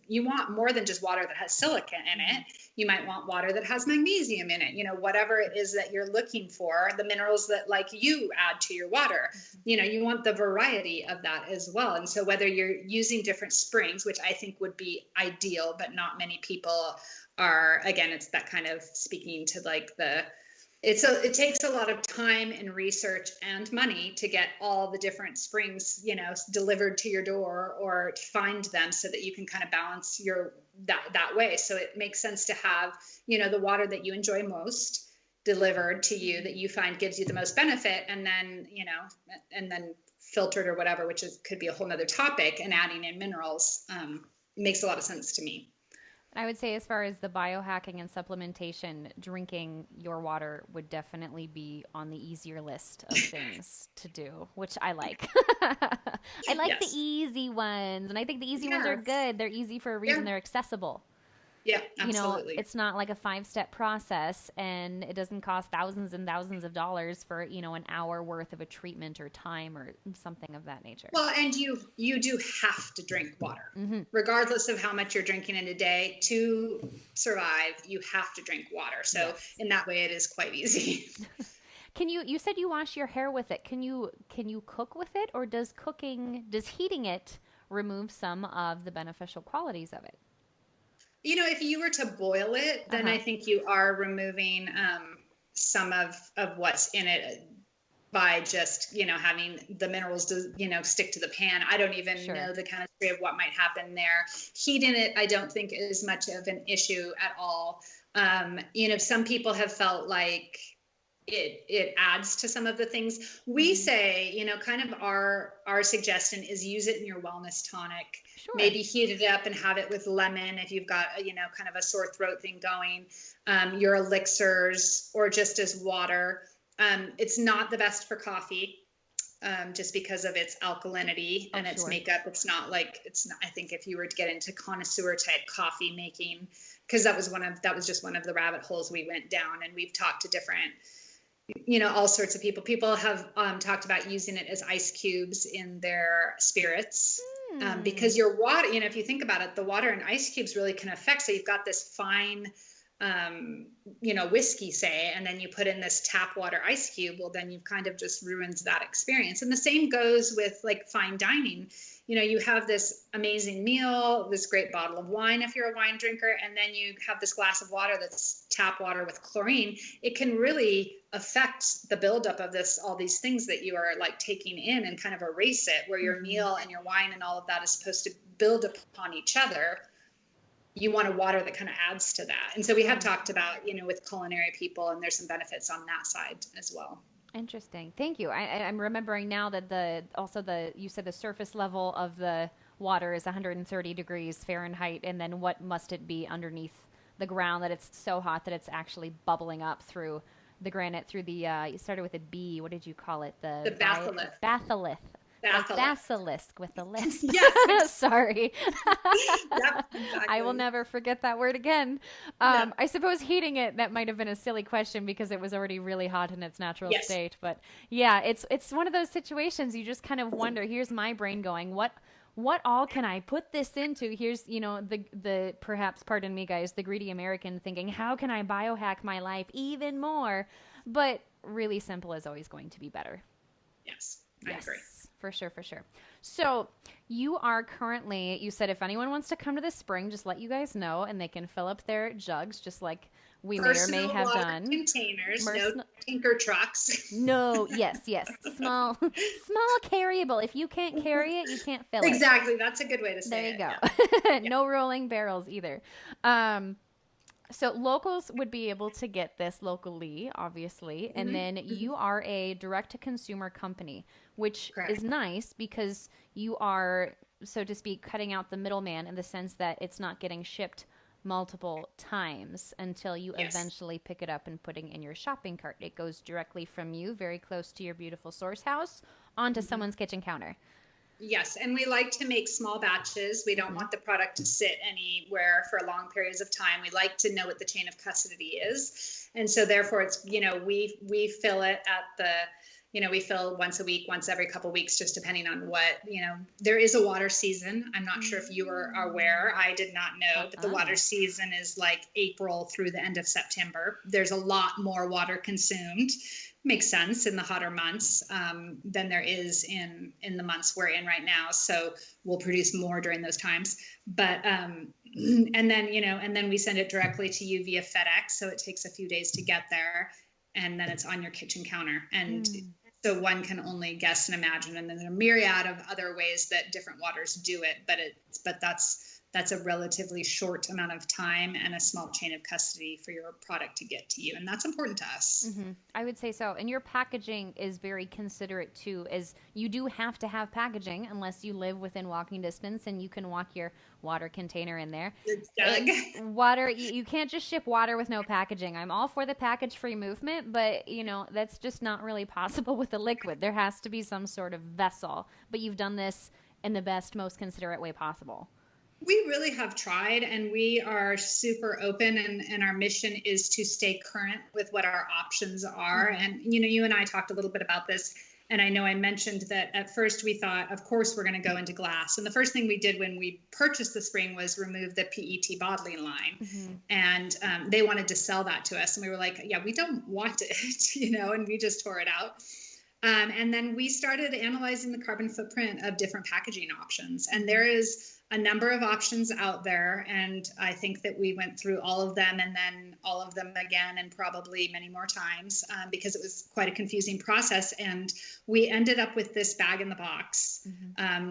you want more than just water that has silica in it. You might want water that has magnesium in it, you know, whatever it is that you're looking for, the minerals that like you add to your water, you know, you want the variety of that as well. And so whether you're using different springs, which I think would be ideal, but not many people are, again, it's that kind of speaking to like it takes a lot of time and research and money to get all the different springs, you know, delivered to your door, or to find them so that you can kind of balance that way. So it makes sense to have, you know, the water that you enjoy most delivered to you, that you find gives you the most benefit, and then, you know, and then filtered or whatever, which could be a whole nother topic, and adding in minerals makes a lot of sense to me. I would say, as far as the biohacking and supplementation, drinking your water would definitely be on the easier list of things to do, which I like. I like the easy ones, and I think the easy ones are good. They're easy for a reason. They're accessible. Yeah, absolutely. You know, it's not like a 5-step process, and it doesn't cost thousands and thousands of dollars for, you know, an hour worth of a treatment or time or something of that nature. Well, and you do have to drink water, regardless of how much you're drinking in a day. To survive, you have to drink water. So in that way, it is quite easy. You said you wash your hair with it. Can you cook with it, or does heating it remove some of the beneficial qualities of it? You know, if you were to boil it, then I think you are removing some of what's in it by just, you know, having the minerals, you know, stick to the pan. I don't even know the chemistry of what might happen there. Heating it, I don't think is much of an issue at all. You know, some people have felt like it adds to some of the things. We say, you know, kind of our suggestion is use it in your wellness tonic. Sure. Maybe heat it up and have it with lemon if you've got, you know, kind of a sore throat thing going. Your elixirs, or just as water. It's not the best for coffee, just because of its alkalinity and its makeup. It's not. I think if you were to get into connoisseur type coffee making, because that was just one of the rabbit holes we went down, and we've talked to different, you know, all sorts of people. People have talked about using it as ice cubes in their spirits, because your water, you know, if you think about it, the water and ice cubes really can affect. So you've got this fine whiskey, say, and then you put in this tap water ice cube, well, then you've kind of just ruined that experience. And the same goes with like fine dining. You have this amazing meal, this great bottle of wine if you're a wine drinker, and then you have this glass of water that's tap water with chlorine. It can really affect the buildup of all these things that you are like taking in, and kind of erase it, where your meal and your wine and all of that is supposed to build upon each other. You want a water that kind of adds to that. And so we have talked about, with culinary people, and there's some benefits on that side as well. Interesting. Thank you. I'm remembering now that you said the surface level of the water is 130 degrees Fahrenheit, and then what must it be underneath the ground that it's so hot that it's actually bubbling up through the granite, through the, you started with a B, what did you call it? The batholith. Batholith. Like basilisk with the lisp. Yes. Sorry. Yep, exactly. I will never forget that word again. Yeah. I suppose heating it, that might have been a silly question because it was already really hot in its natural state. But yeah, it's one of those situations you just kind of wonder, here's my brain going, what all can I put this into? Here's, the perhaps, pardon me guys, the greedy American thinking, how can I biohack my life even more? But really simple is always going to be better. Yes, I agree. For sure. So you are currently, you said if anyone wants to come to the spring, just let you guys know, and they can fill up their jugs just like we Personal may or may have water done. Containers, no tinker trucks. No, yes. Small carryable. If you can't carry it, you can't fill it. Exactly. That's a good way to say it. There you go. Yeah. No rolling barrels either. So locals would be able to get this locally, obviously. And then you are a direct-to-consumer company, which is nice because you are, so to speak, cutting out the middleman in the sense that it's not getting shipped multiple times until you eventually pick it up and putting in your shopping cart. It goes directly from you, very close to your beautiful source house, onto someone's kitchen counter. Yes, and we like to make small batches. We don't want the product to sit anywhere for long periods of time. We like to know what the chain of custody is. And so therefore it's, we fill it at the, we fill once a week, once every couple of weeks, just depending on what, there is a water season. I'm not sure if you are aware. I did not know, but the water season is like April through the end of September. There's a lot more water consumed. Makes sense in the hotter months than there is in the months we're in right now. So we'll produce more during those times. But and then we send it directly to you via FedEx. So it takes a few days to get there, and then it's on your kitchen counter. And so one can only guess and imagine. And then there are a myriad of other ways that different waters do it. But that's a relatively short amount of time and a small chain of custody for your product to get to you. And that's important to us. Mm-hmm. I would say so. And your packaging is very considerate too, as you do have to have packaging unless you live within walking distance and you can walk your water container in there. Water, you can't just ship water with no packaging. I'm all for the package-free movement, but that's just not really possible with a liquid. There has to be some sort of vessel, but you've done this in the best, most considerate way possible. We really have tried, and we are super open, and our mission is to stay current with what our options are. And, you and I talked a little bit about this, and I know I mentioned that at first we thought, of course, we're going to go into glass. And the first thing we did when we purchased the spring was remove the PET bottling line. And they wanted to sell that to us. And we were like, yeah, we don't want it, and we just tore it out. And then we started analyzing the carbon footprint of different packaging options. And there is a number of options out there. And I think that we went through all of them, and then all of them again, and probably many more times, because it was quite a confusing process. And we ended up with this bag in the box,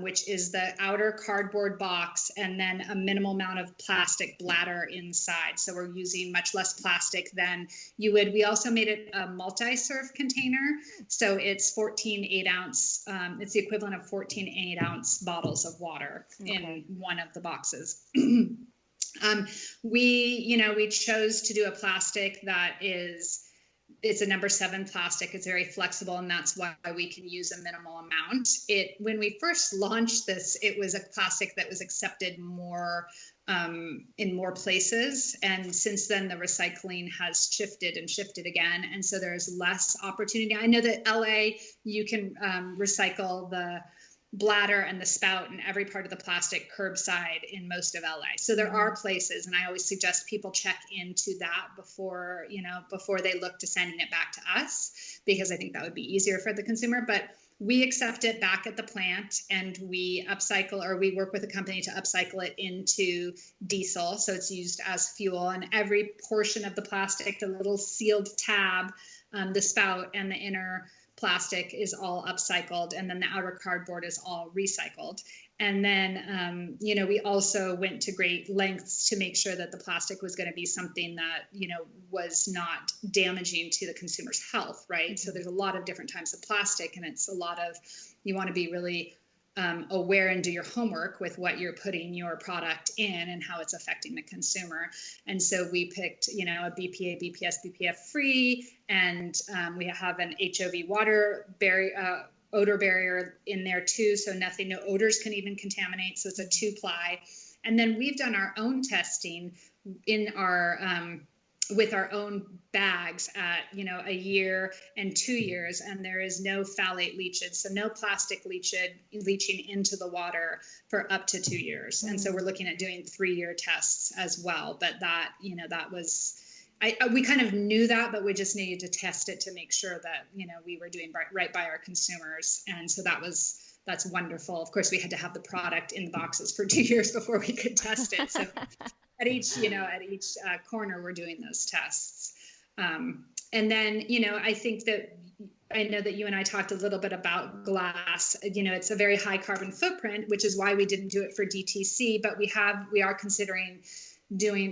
which is the outer cardboard box and then a minimal amount of plastic bladder inside. So we're using much less plastic than you would. We also made it a multi-serve container. So it's 14 8-ounce. It's the equivalent of 14 8-ounce bottles of water in one of the boxes. We chose to do a plastic that it's a number 7 plastic. It's very flexible, and that's why we can use a minimal amount. When we first launched this, it was a plastic that was accepted more in more places. And since then, the recycling has shifted and shifted again. And so there's less opportunity. I know that LA, you can recycle bladder and the spout and every part of the plastic curbside in most of LA. So there are places, and I always suggest people check into that before, before they look to sending it back to us, because I think that would be easier for the consumer. But we accept it back at the plant, and we upcycle, or we work with a company to upcycle it into diesel. So it's used as fuel, and every portion of the plastic, the little sealed tab, the spout and the inner plastic is all upcycled, and then the outer cardboard is all recycled. And then, we also went to great lengths to make sure that the plastic was going to be something that, was not damaging to the consumer's health, right? Mm-hmm. So there's a lot of different types of plastic, and it's a lot of, you want to be really aware and do your homework with what you're putting your product in and how it's affecting the consumer. And so we picked, a BPA, BPS, BPF free, and we have an HOV water barrier, odor barrier in there too. So no odors can even contaminate. So it's a 2-ply. And then we've done our own testing in our, with our own bags at, a year and 2 years, and there is no phthalate leachage. So no plastic leaching into the water for up to 2 years. Mm-hmm. And so we're looking at doing 3-year tests as well. But that, that was, we kind of knew that, but we just needed to test it to make sure that, we were doing right by our consumers. And so that's wonderful. Of course, we had to have the product in the boxes for 2 years before we could test it. So at each corner, we're doing those tests. And then, I think that, I know that you and I talked a little bit about glass. It's a very high carbon footprint, which is why we didn't do it for DTC, but we are considering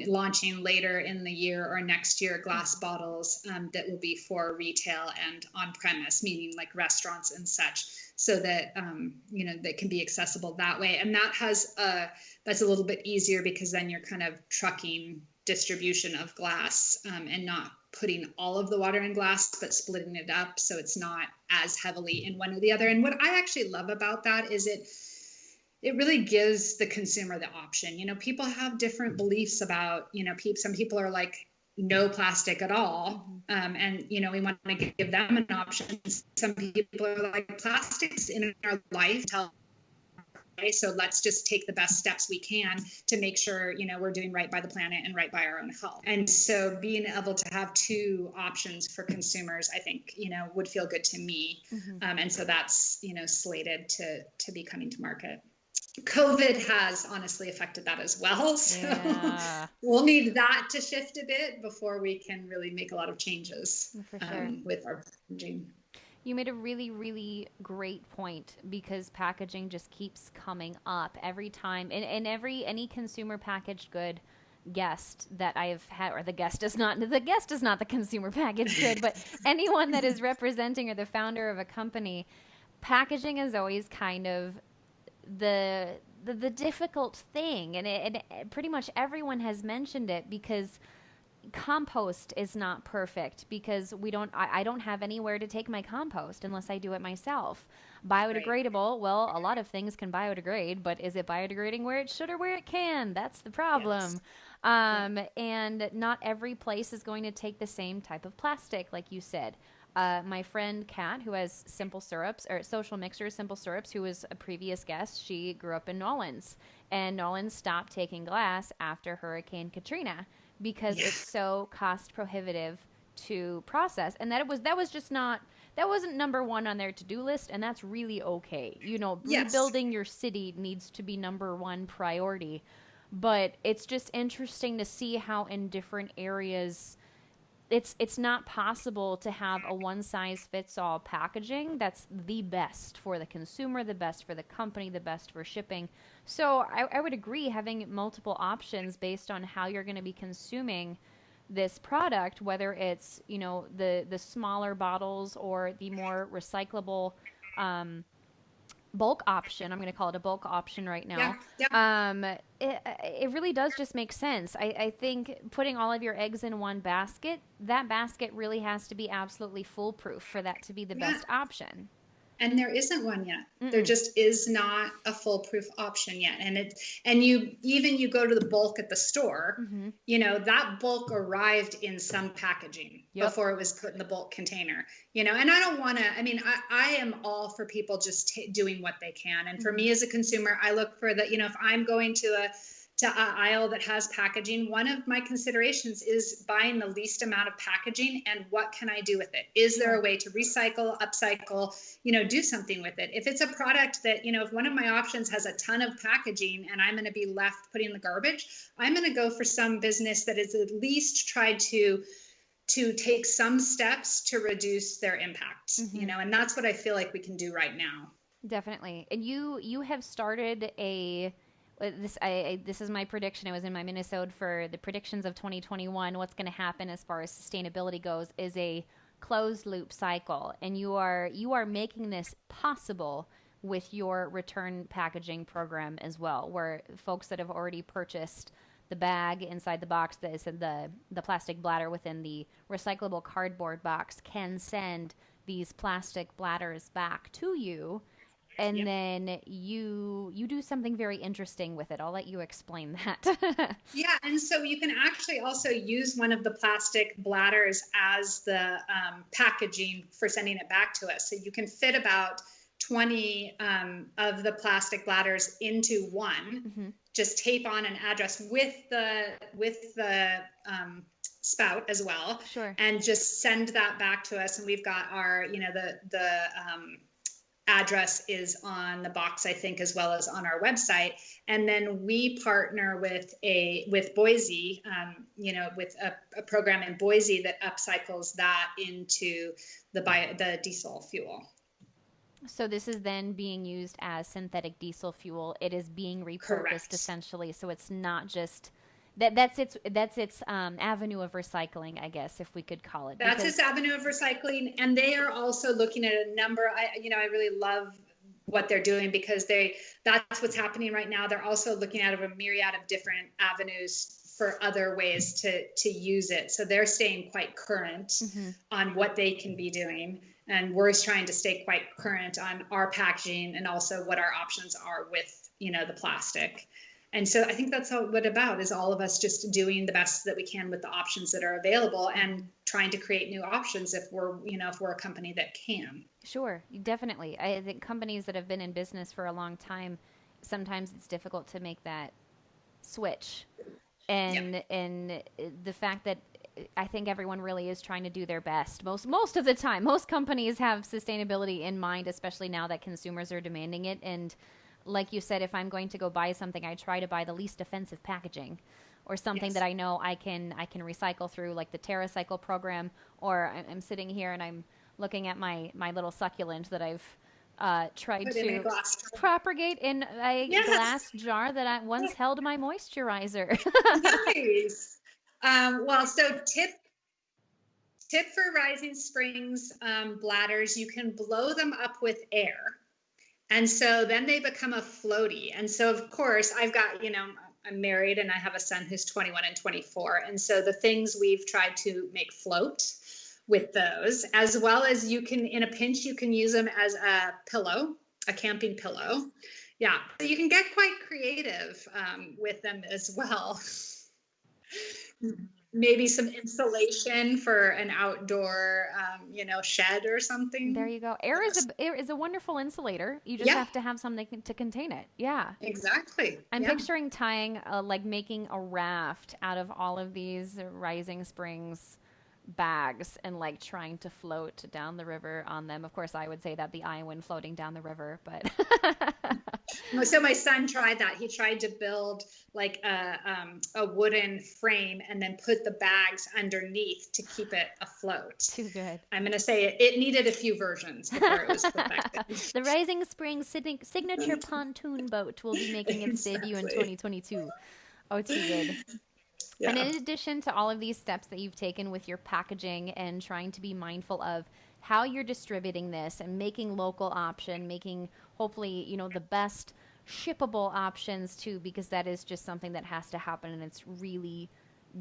launching later in the year or next year glass bottles that will be for retail and on premise, meaning like restaurants and such, so that that can be accessible that way. And that's a little bit easier, because then you're kind of trucking distribution of glass and not putting all of the water in glass, but splitting it up so it's not as heavily in one or the other. And what I actually love about that is it really gives the consumer the option. People have different beliefs about, some people are like, no plastic at all. And, we want to give them an option. Some people are like, plastics in our life. So let's just take the best steps we can to make sure, we're doing right by the planet and right by our own health. And so being able to have 2 options for consumers, I think, would feel good to me. Mm-hmm. And so that's, slated to be coming to market. COVID has honestly affected that as well. So we'll need that to shift a bit before we can really make a lot of changes with our packaging. You made a really, really great point, because packaging just keeps coming up every time. And any consumer packaged good guest that I've had, or the guest is not the consumer packaged good, but anyone that is representing or the founder of a company, packaging is always kind of the difficult thing, and pretty much everyone has mentioned it, because compost is not perfect, because I don't have anywhere to take my compost unless I do it myself. Biodegradable, well, a lot of things can biodegrade, but is it biodegrading where it should or where it can? That's the problem. Yes. And not every place is going to take the same type of plastic, like you said. My friend Kat, who has Simple Syrups, or Social Mixers Simple Syrups, who was a previous guest, she grew up in Nolens, and Nolens stopped taking glass after Hurricane Katrina because it's so cost prohibitive to process, and that wasn't number one on their to-do list, and that's really okay. Rebuilding your city needs to be number one priority, but it's just interesting to see how in different areas it's not possible to have a one-size-fits-all packaging that's the best for the consumer, the best for the company, the best for shipping. So I would agree, having multiple options based on how you're going to be consuming this product, whether it's, the smaller bottles or the more recyclable bulk option. I'm going to call it a bulk option right now. Yeah. It really does just make sense. I think putting all of your eggs in one basket, that basket really has to be absolutely foolproof for that to be the best option. and there isn't one yet. There Mm-mm. just is not a foolproof option yet. And you go to the bulk at the store, Mm-hmm. that bulk arrived in some packaging Yep. before it was put in the bulk container, and I don't want to, I am all for people just doing what they can. And for me as a consumer, I look for if I'm going to an aisle that has packaging, one of my considerations is buying the least amount of packaging and what can I do with it? Is there a way to recycle, upcycle, do something with it? If it's a product that, if one of my options has a ton of packaging and I'm going to be left putting in the garbage, I'm going to go for some business that is at least tried to take some steps to reduce their impact, and that's what I feel like we can do right now. Definitely. And you have started this is my prediction. I was in my Minnesota for the predictions of 2021. What's going to happen as far as sustainability goes is a closed loop cycle, and you are making this possible with your return packaging program as well, where folks that have already purchased the bag inside the box that is in the plastic bladder within the recyclable cardboard box can send these plastic bladders back to you, and Yep. then you do something very interesting with it. I'll let you explain that. Yeah, and so you can actually also use one of the plastic bladders as the packaging for sending it back to us. So you can fit about 20 of the plastic bladders into one. Mm-hmm. Just tape on an address with the spout as well, Sure. and just send that back to us. And we've got our, the address is on the box, I think, as well as on our website. And then we partner with Boise, with a program in Boise that upcycles that into the diesel fuel. So this is then being used as synthetic diesel fuel. It is being repurposed. Correct. Essentially. So it's not just that's its avenue of recycling, I guess, if we could call it. That's its avenue of recycling, and they are also looking at a number. I really love what they're doing because that's what's happening right now. They're also looking at a myriad of different avenues for other ways to use it. So they're staying quite current on what they can be doing. And we're trying to stay quite current on our packaging and also what our options are with, the plastic. And so I think that's what about is all of us just doing the best that we can with the options that are available and trying to create new options if we're a company that can. Sure, definitely. I think companies that have been in business for a long time, sometimes it's difficult to make that switch. And the fact that I think everyone really is trying to do their best. Most of the time, most companies have sustainability in mind, especially now that consumers are demanding it. And like you said, if I'm going to go buy something, I try to buy the least offensive packaging or something that I know I can recycle through, like the TerraCycle program. Or I'm sitting here and I'm looking at my little succulent that I've tried to propagate in a glass jar that I once held my moisturizer. Nice. So tip for Rising Springs bladders, you can blow them up with air. And so then they become a floaty. And so, of course, I've got, I'm married and I have a son who's 21 and 24. And so the things we've tried to make float with those, as well as you can, in a pinch, you can use them as a pillow, a camping pillow. Yeah. So you can get quite creative with them as well. Maybe some insulation for an outdoor, shed or something. There you go. Air is a wonderful insulator. You just have to have something to contain it. Yeah. Exactly. I'm picturing tying, making a raft out of all of these Rising Springs bags and trying to float down the river on them. Of course, I would say that the Iowan floating down the river, but. So my son tried that. He tried to build a wooden frame and then put the bags underneath to keep it afloat. Too good. I'm going to say it needed a few versions before it was perfected. The Rising Springs signature pontoon boat will be making its debut in 2022. Oh, too good. Yeah. And in addition to all of these steps that you've taken with your packaging and trying to be mindful of how you're distributing this and making local option, making hopefully, the best shippable options too, because that is just something that has to happen and it's really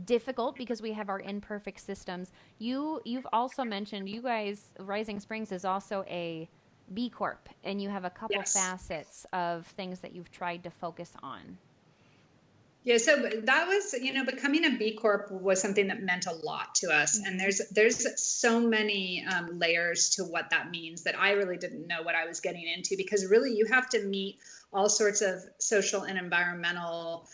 difficult because we have our imperfect systems. You've also mentioned you guys, Rising Springs is also a B Corp, and you have a couple Yes. facets of things that you've tried to focus on. Yeah, so that was, becoming a B Corp was something that meant a lot to us. And Mm-hmm. there's so many layers to what that means that I really didn't know what I was getting into, because really you have to meet all sorts of social and environmental,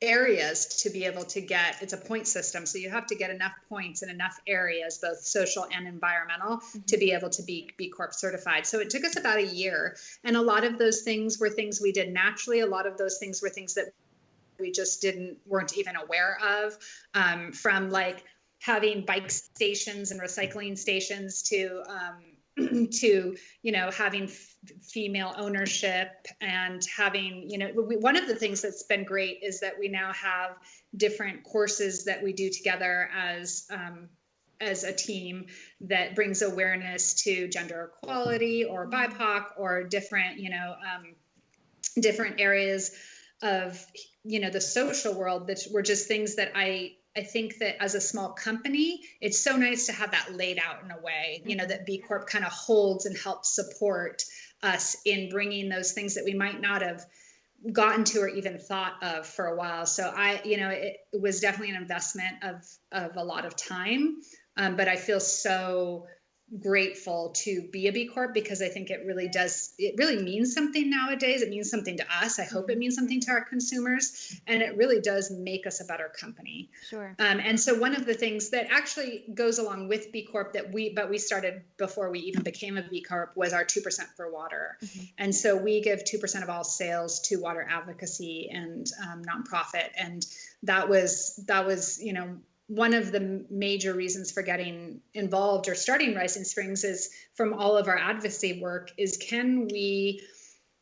areas to be able to get, it's a point system. So you have to get enough points in enough areas, both social and environmental, to Mm-hmm. be able to be B Corp certified. So it took us about a year. And a lot of those things were things we did naturally. A lot of those things were things that we just weren't even aware of, from like having bike stations and recycling stations to, to having female ownership and having, one of the things that's been great is that we now have different courses that we do together as a team that brings awareness to gender equality or BIPOC or different, different areas of, the social world that were just things that I think that as a small company, it's so nice to have that laid out in a way, that B Corp kind of holds and helps support us in bringing those things that we might not have gotten to or even thought of for a while. So it was definitely an investment of a lot of time. But I feel so grateful to be a B Corp, because I think it really means something nowadays. It means something to us. I hope it means something to our consumers, and it really does make us a better company. Sure. And so one of the things that actually goes along with B Corp that we started before we even became a B Corp was our 2% for water. Mm-hmm. And so we give 2% of all sales to water advocacy and nonprofit. And that was, one of the major reasons for getting involved or starting Rising Springs is from all of our advocacy work is, can we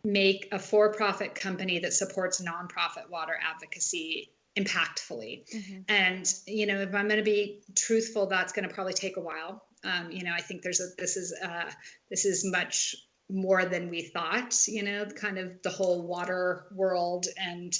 make a for-profit company that supports nonprofit water advocacy impactfully? Mm-hmm. And, if I'm going to be truthful, that's going to probably take a while. I think this is much more than we thought, kind of the whole water world and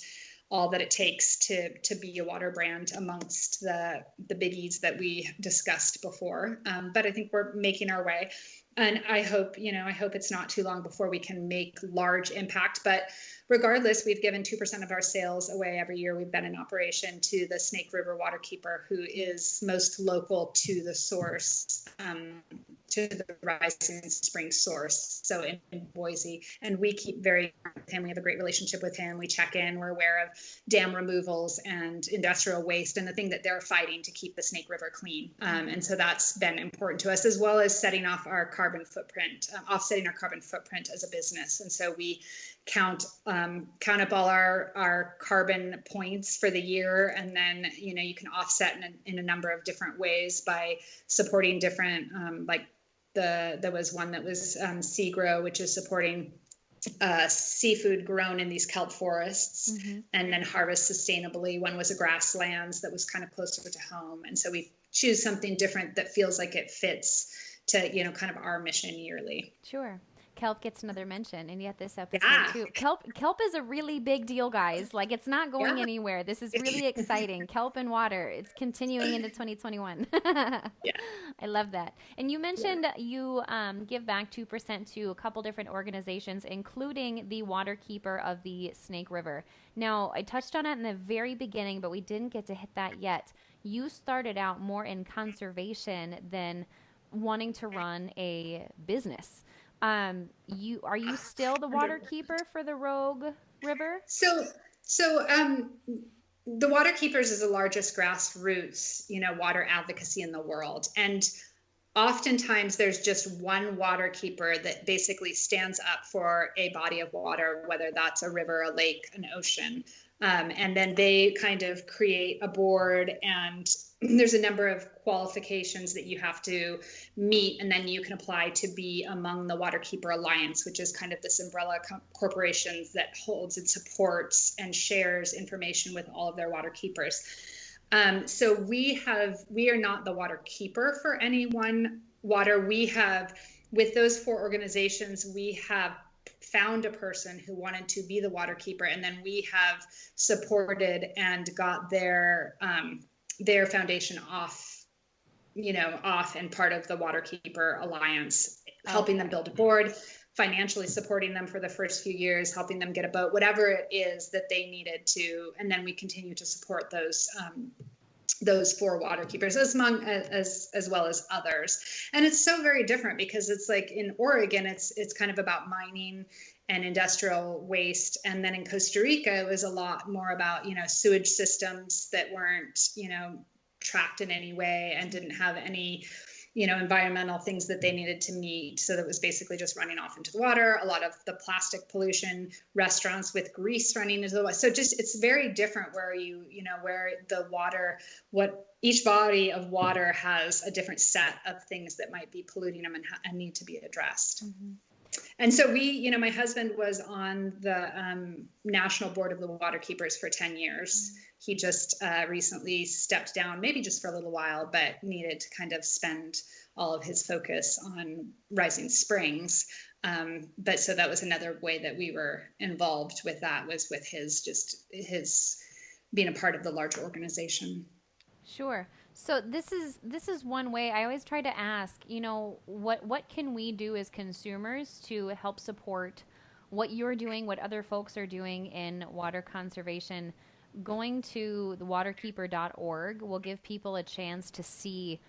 all that it takes to be a water brand amongst the biggies that we discussed before. But I think we're making our way. And I hope it's not too long before we can make large impact. But regardless, we've given 2% of our sales away every year. We've been in operation to the Snake River Waterkeeper, who is most local to the source, to the Rising Springs source. So in Boise, and we keep very with him. We have a great relationship with him. We check in. We're aware of dam removals and industrial waste and the thing that they're fighting to keep the Snake River clean. And so that's been important to us, as well as offsetting our carbon footprint as a business. And so we count up all our carbon points for the year, and then you can offset in a number of different ways by supporting different there was one that was Sea Grow, which is supporting seafood grown in these kelp forests, Mm-hmm. and then harvest sustainably. One was a grasslands that was kind of closer to home, and so we choose something different that feels like it fits to kind of our mission yearly. Sure. Kelp gets another mention, and yet this episode Yeah. too. Kelp is a really big deal, guys. Like, it's not going anywhere. This is really exciting. Kelp and water. It's continuing into 2021. Yeah. I love that. And you mentioned you give back 2% to a couple different organizations, including the Waterkeeper of the Snake River. Now, I touched on it in the very beginning, but we didn't get to hit that yet. You started out more in conservation than wanting to run a business. Are you still the Waterkeeper for the Rogue River? So the Waterkeepers is the largest grassroots, water advocacy in the world. And oftentimes there's just one waterkeeper that basically stands up for a body of water, whether that's a river, a lake, an ocean. And then they kind of create a board, and there's a number of qualifications that you have to meet, and then you can apply to be among the Waterkeeper Alliance, which is kind of this umbrella corporation that holds and supports and shares information with all of their waterkeepers. So we are not the Waterkeeper for any one water. We have, with those 4 organizations, we have found a person who wanted to be the Waterkeeper, and then we have supported and got their foundation off off and part of the Waterkeeper Alliance, helping them Okay. build a board, financially supporting them for the first few years, helping them get a boat, whatever it is that they needed to. And then we continue to support those four water keepers as well as others. And it's so very different because it's like in Oregon, it's kind of about mining and industrial waste. And then in Costa Rica, it was a lot more about, sewage systems that weren't, tracked in any way and didn't have any, environmental things that they needed to meet. So that was basically just running off into the water, a lot of the plastic pollution, restaurants with grease running into the water. So just, it's very different where where the water, what each body of water has a different set of things that might be polluting them and need to be addressed. Mm-hmm. And so my husband was on the national board of the Waterkeepers for 10 years. Mm-hmm. He just recently stepped down, maybe just for a little while, but needed to kind of spend all of his focus on Rising Springs. But so that was another way that we were involved with that, was with his being a part of the larger organization. Sure. So this is one way I always try to ask, what can we do as consumers to help support what you're doing, what other folks are doing in water conservation? Going to the waterkeeper.org will give people a chance to see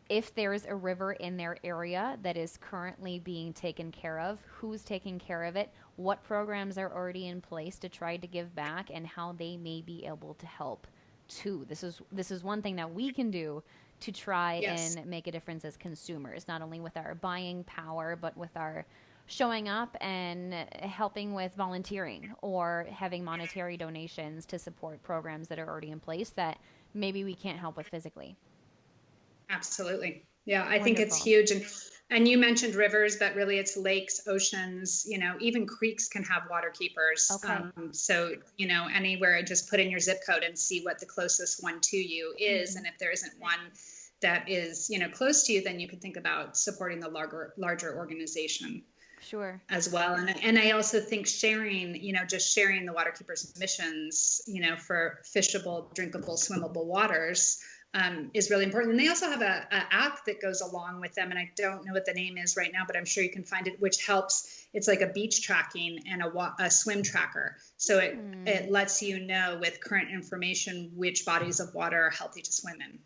if there's a river in their area that is currently being taken care of, who's taking care of it, what programs are already in place to try to give back, and how they may be able to help too. This is one thing that we can do to try and make a difference as consumers, not only with our buying power, but with our showing up and helping with volunteering or having monetary donations to support programs that are already in place that maybe we can't help with physically. Absolutely. Yeah, I Wonderful. think it's huge. And you mentioned rivers, but really it's lakes, oceans, even creeks can have water keepers. Okay. So, anywhere, just put in your zip code and see what the closest one to you is. Mm-hmm. And if there isn't one that is, close to you, then you can think about supporting the larger organization. Sure. As well. And I also think sharing, just sharing the Waterkeepers missions, for fishable, drinkable, swimmable waters is really important. And they also have a app that goes along with them. And I don't know what the name is right now, but I'm sure you can find it, which helps. It's like a beach tracking and a swim tracker. So it lets you know with current information which bodies of water are healthy to swim in.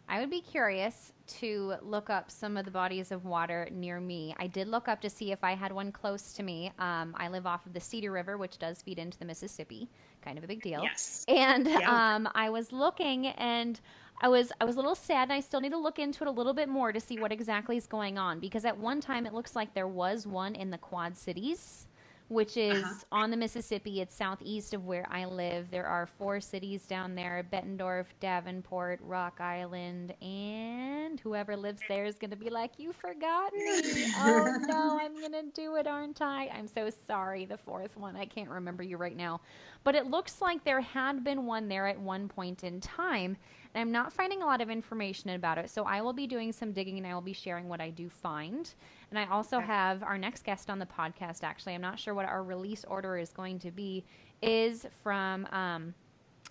I would be curious to look up some of the bodies of water near me. I did look up to see if I had one close to me. I live off of the Cedar River, which does feed into the Mississippi. Kind of a big deal. Yes. And I was looking, and I was a little sad, and I still need to look into it a little bit more to see what exactly is going on. Because at one time, it looks like there was one in the Quad Cities, which is on the Mississippi. It's southeast of where I live. There are 4 cities down there: Bettendorf, Davenport, Rock Island, and whoever lives there is going to be like, you forgot me. Oh no, I'm going to do it, aren't I? I'm so sorry. The 4th one, I can't remember you right now. But it looks like there had been one there at one point in time, and I'm not finding a lot of information about it. So I will be doing some digging, and I will be sharing what I do find. And I also have our next guest on the podcast, actually. I'm not sure what our release order is going to be, is from,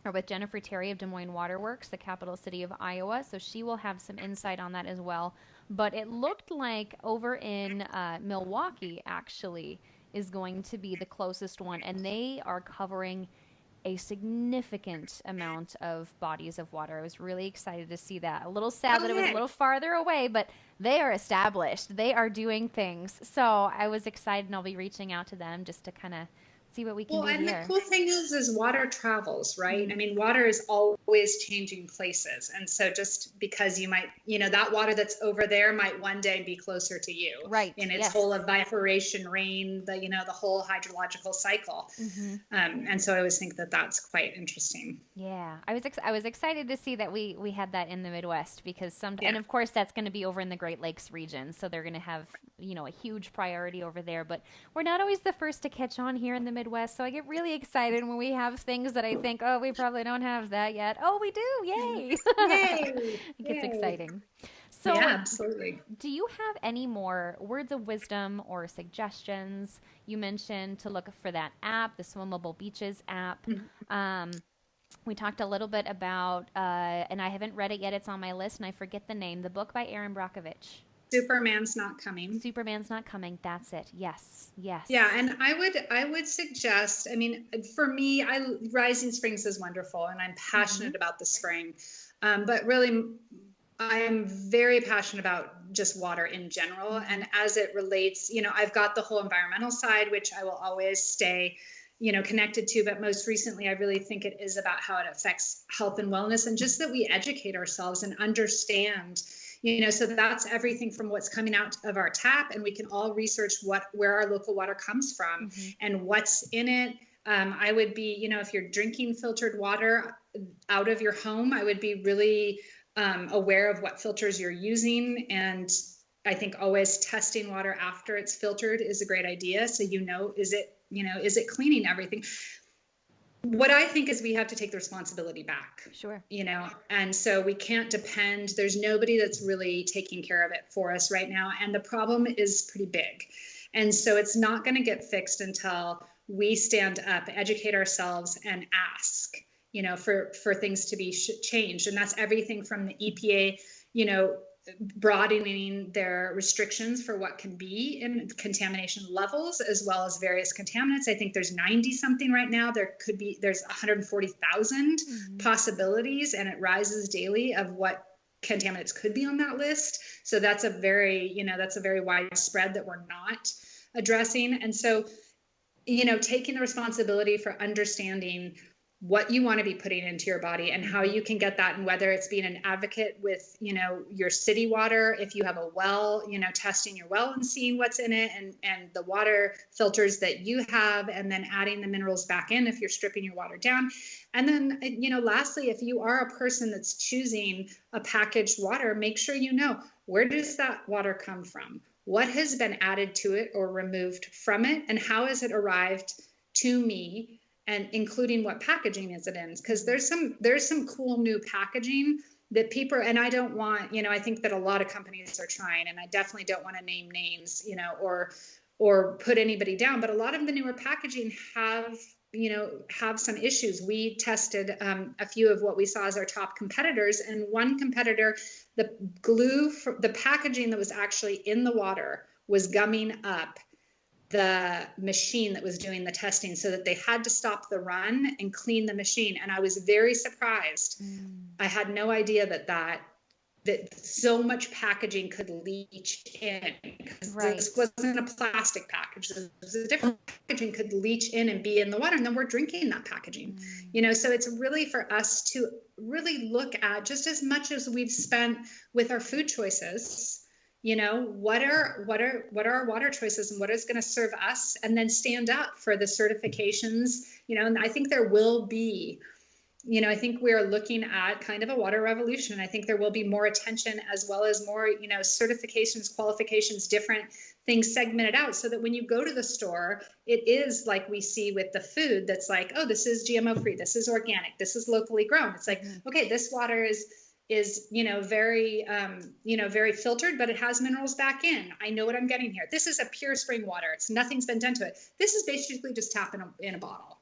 or with Jennifer Terry of Des Moines Waterworks, the capital city of Iowa. So she will have some insight on that as well. But it looked like over in Milwaukee, actually, is going to be the closest one. And they are covering a significant amount of bodies of water. I was really excited to see that. A little sad that it was a little farther away, but they are established. They are doing things. So I was excited, and I'll be reaching out to them just to kind of see what we can do and here. The cool thing is water travels, right? I mean, water is always changing places. And so just because you might, that water that's over there might one day be closer to you. Right. In its whole evaporation, rain, the whole hydrological cycle. Mm-hmm. And so I always think that that's quite interesting. Yeah. I was excited to see that we had that in the Midwest, because and of course that's going to be over in the Great Lakes region. So they're going to have, a huge priority over there, but we're not always the first to catch on here in the Midwest. So I get really excited when we have things that I think, oh, we probably don't have that yet. Oh, we do. Yay. Yay. It gets exciting. So yeah, absolutely. Do you have any more words of wisdom or suggestions? You mentioned to look for that app, the Swimmable Beaches app. Mm-hmm. We talked a little bit about, and I haven't read it yet. It's on my list, and I forget the name. The book by Aaron Brockovich. Superman's Not Coming. Superman's Not Coming. That's it. Yes. Yes. Yeah, and I would suggest, I mean, for me, Rising Springs is wonderful, and I'm passionate about the spring. But really, I'm very passionate about just water in general. And as it relates, I've got the whole environmental side, which I will always stay, connected to. But most recently, I really think it is about how it affects health and wellness, and just that we educate ourselves and understand. So that's everything from what's coming out of our tap, and we can all research where our local water comes from and what's in it. I would be, if you're drinking filtered water out of your home, I would be really aware of what filters you're using. And I think always testing water after it's filtered is a great idea. So, is it cleaning everything? What I think is we have to take the responsibility back. Sure. And so we can't depend. There's nobody that's really taking care of it for us right now. And the problem is pretty big. And so it's not going to get fixed until we stand up, educate ourselves, and ask, for things to be changed. And that's everything from the EPA, broadening their restrictions for what can be in contamination levels, as well as various contaminants. I think there's 90 something right now. There's 140,000 possibilities, and it rises daily of what contaminants could be on that list. So that's a very widespread that we're not addressing. And so, taking the responsibility for understanding what you want to be putting into your body and how you can get that, and whether it's being an advocate with, your city water, if you have a well, testing your well and seeing what's in it, and the water filters that you have, and then adding the minerals back in if you're stripping your water down. And then, lastly, if you are a person that's choosing a packaged water, make sure where does that water come from? What has been added to it or removed from it? And how has it arrived to me? And including what packaging is it in? Because there's some cool new packaging that people, and I don't want, I think that a lot of companies are trying, and I definitely don't want to name names, or put anybody down, but a lot of the newer packaging have some issues. We tested a few of what we saw as our top competitors, and one competitor, the glue for the packaging that was actually in the water was gumming up the machine that was doing the testing, so that they had to stop the run and clean the machine. And I was very surprised. I had no idea that so much packaging could leach in, because this wasn't a plastic package. This was a different packaging, could leach in and be in the water, and then we're drinking that packaging. So it's really for us to really look at, just as much as we've spent with our food choices, what are our water choices, and what is going to serve us, and then stand up for the certifications, and I think there will be, I think we are looking at kind of a water revolution. I think there will be more attention, as well as more, certifications, qualifications, different things segmented out, so that when you go to the store, it is like we see with the food, that's like, oh, this is GMO free, this is organic, this is locally grown. It's like, okay, this water is very very filtered, but it has minerals back in. I know what I'm getting here. This is a pure spring water. Nothing's been done to it. This is basically just tap in a bottle,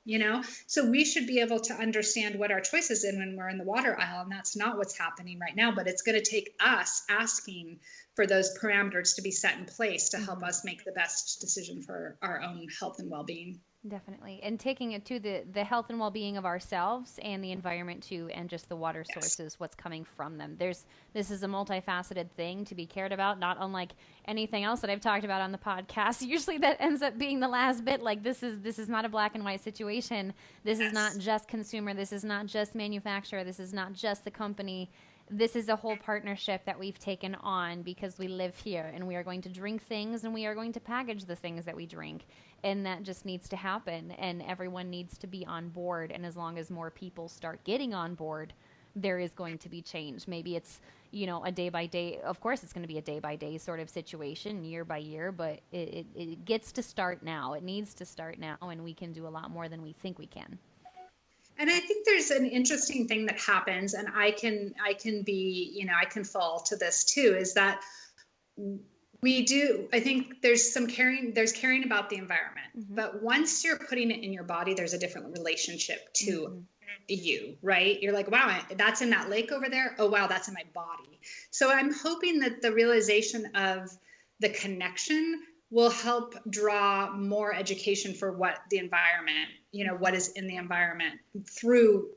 so we should be able to understand what our choice is in when we're in the water aisle. And that's not what's happening right now, but it's going to take us asking for those parameters to be set in place to help us make the best decision for our own health and well-being. Definitely. And taking it to the health and well-being of ourselves and the environment too, and just the water sources, what's coming from them. This is a multifaceted thing to be cared about, not unlike anything else that I've talked about on the podcast. Usually that ends up being the last bit. Like, this is not a black and white situation. This is not just consumer. This is not just manufacturer. This is not just the company. This is a whole partnership that we've taken on, because we live here, and we are going to drink things, and we are going to package the things that we drink. And that just needs to happen, and everyone needs to be on board. And as long as more people start getting on board, there is going to be change. Maybe it's, a day by day. Of course, it's going to be a day by day sort of situation, year by year, but it gets to start now. It needs to start now, and we can do a lot more than we think we can. And I think there's an interesting thing that happens, and I can fall to this too, is that I think there's caring about the environment, but once you're putting it in your body, there's a different relationship to you, right? You're like, wow, that's in that lake over there. Oh, wow, that's in my body. So I'm hoping that the realization of the connection will help draw more education for what the environment, what is in the environment through,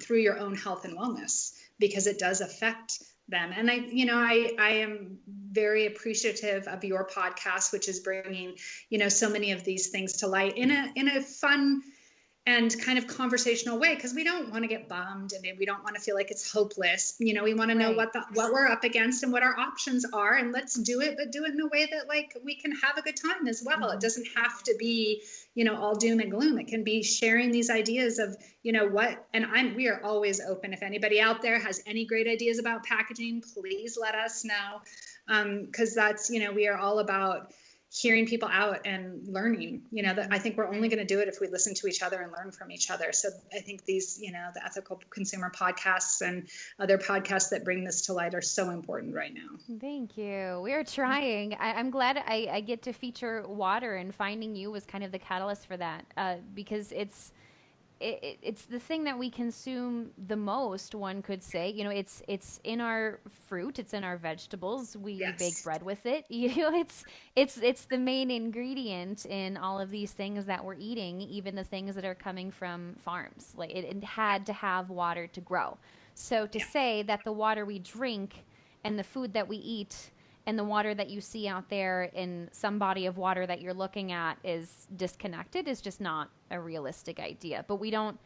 through your own health and wellness, because it does affect them. And I am very appreciative of your podcast, which is bringing, so many of these things to light in a fun and kind of conversational way, because we don't want to get bummed and we don't want to feel like it's hopeless. We want to know what we're up against and what our options are, and let's do it, but do it in a way that like we can have a good time as well. It doesn't have to be, all doom and gloom. It can be sharing these ideas of, we are always open. If anybody out there has any great ideas about packaging, please let us know. Because that's, we are all about hearing people out and learning, that I think we're only going to do it if we listen to each other and learn from each other. So I think these, the ethical consumer podcasts and other podcasts that bring this to light are so important right now. Thank you. We are trying. I'm glad I get to feature water, and finding you was kind of the catalyst for that, because it's the thing that we consume the most, one could say. It's in our fruit, it's in our vegetables. We bake bread with it. It's the main ingredient in all of these things that we're eating, even the things that are coming from farms. Like it had to have water to grow. So to say that the water we drink and the food that we eat and the water that you see out there in some body of water that you're looking at is disconnected is just not a realistic idea. But we don't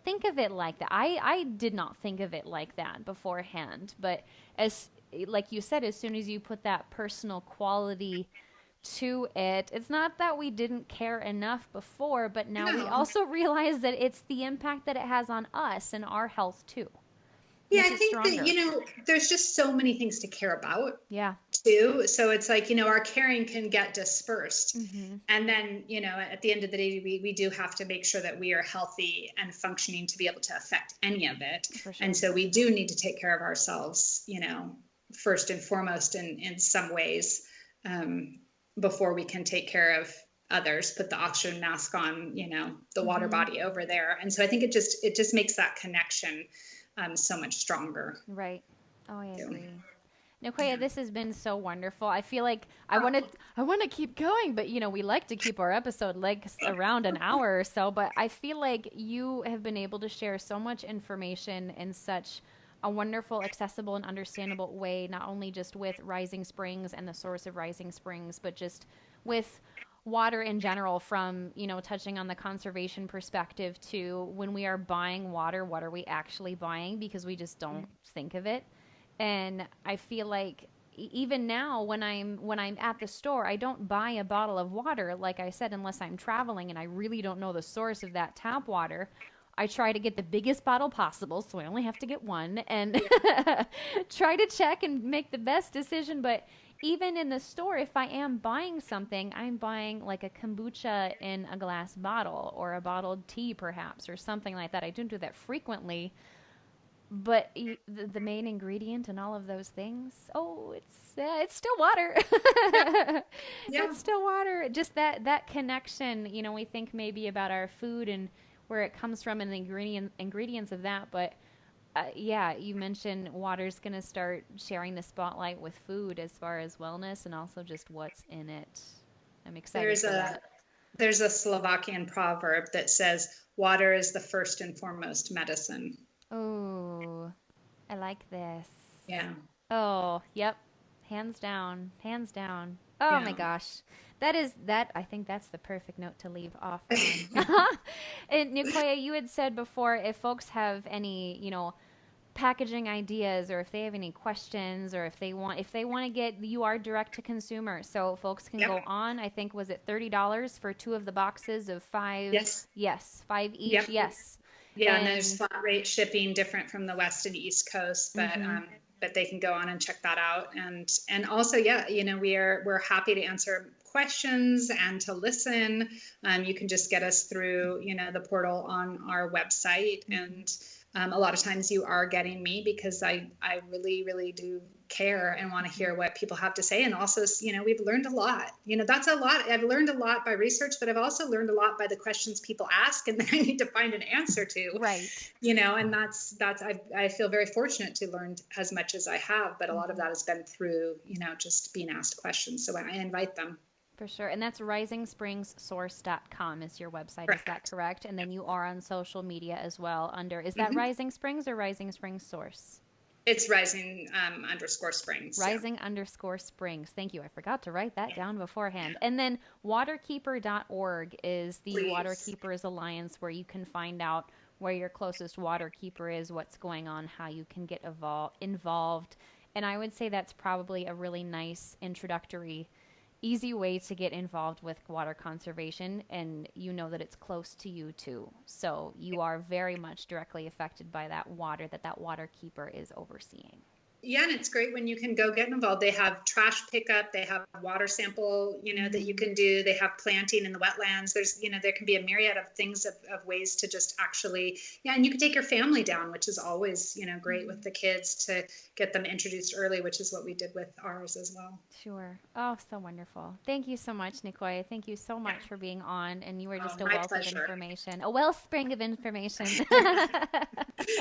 think of it like that. I did not think of it like that beforehand. But as like you said, as soon as you put that personal quality to it, it's not that we didn't care enough before, but now we also realize that it's the impact that it has on us and our health too. Yeah, I think that, there's just so many things to care about. Yeah. Too. So it's like, our caring can get dispersed. And then, at the end of the day, we do have to make sure that we are healthy and functioning to be able to affect any of it. For sure. And so we do need to take care of ourselves, first and foremost in some ways, before we can take care of others, put the oxygen mask on, the water body over there. And so I think it just makes that connection so much stronger. Right. Oh, I agree. Nicoya, this has been so wonderful. I feel like I want to keep going, but we like to keep our episode lengths around an hour or so, but I feel like you have been able to share so much information in such a wonderful, accessible, and understandable way, not only just with Rising Springs and the source of Rising Springs, but just with water in general, from touching on the conservation perspective to when we are buying water, what are we actually buying, because we just don't think of it. And I feel like even now when I'm at the store, I don't buy a bottle of water, like I said, unless I'm traveling and I really don't know the source of that tap water. I try to get the biggest bottle possible, so I only have to get one, and try to check and make the best decision. But even in the store, if I am buying something, I'm buying like a kombucha in a glass bottle, or a bottled tea perhaps, or something like that. I don't do that frequently, but the main ingredient and all of those things, it's still water. It's still water. Just that connection, we think maybe about our food and where it comes from and the ingredients of that, but you mentioned water's going to start sharing the spotlight with food as far as wellness and also just what's in it. I'm excited for that. There's a Slovakian proverb that says, water is the first and foremost medicine. Oh, I like this. Yeah. Oh, yep. Hands down. Oh my gosh. I think that's the perfect note to leave off on. And Nicoya, you had said before, if folks have any, packaging ideas, or if they have any questions, or if they want to get, you are direct to consumer. So folks can go on, I think, was it $30 for 2 of the boxes of 5? Yes. 5 each. Yep. Yes. Yeah. And there's flat rate shipping, different from the West and East Coast, but they can go on and check that out. And also, we're happy to answer questions and to listen. You can just get us through, the portal on our website. And a lot of times you are getting me, because I really, really do care and want to hear what people have to say. And also, we've learned a lot. That's a lot. I've learned a lot by research, but I've also learned a lot by the questions people ask and then I need to find an answer to. Right. And that's I feel very fortunate to learn as much as I have, but a lot of that has been through, just being asked questions. So I invite them. For sure. And that's risingspringssource.com is your website. Correct. Is that correct? And then you are on social media as well under, is that Rising Springs or Rising Springs Source? It's rising_springs. Rising_springs. Thank you. I forgot to write that down beforehand. And then waterkeeper.org is the Water Keepers Alliance, where you can find out where your closest water keeper is, what's going on, how you can get involved. And I would say that's probably a really nice introductory easy way to get involved with water conservation, and that it's close to you too. So you are very much directly affected by that water that water keeper is overseeing. Yeah, and it's great when you can go get involved. They have trash pickup, they have water sample, that you can do. They have planting in the wetlands. There's, there can be a myriad of things of ways to just actually, and you can take your family down, which is always, great with the kids to get them introduced early, which is what we did with ours as well. Sure. Oh, so wonderful. Thank you so much, Nicoya. Thank you so much for being on, and you were just a wealth of information, a wellspring of information.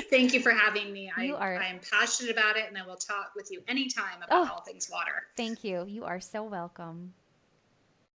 Thank you for having me. I am passionate about it, and I will talk with you anytime about all things water. Thank you. You are so welcome.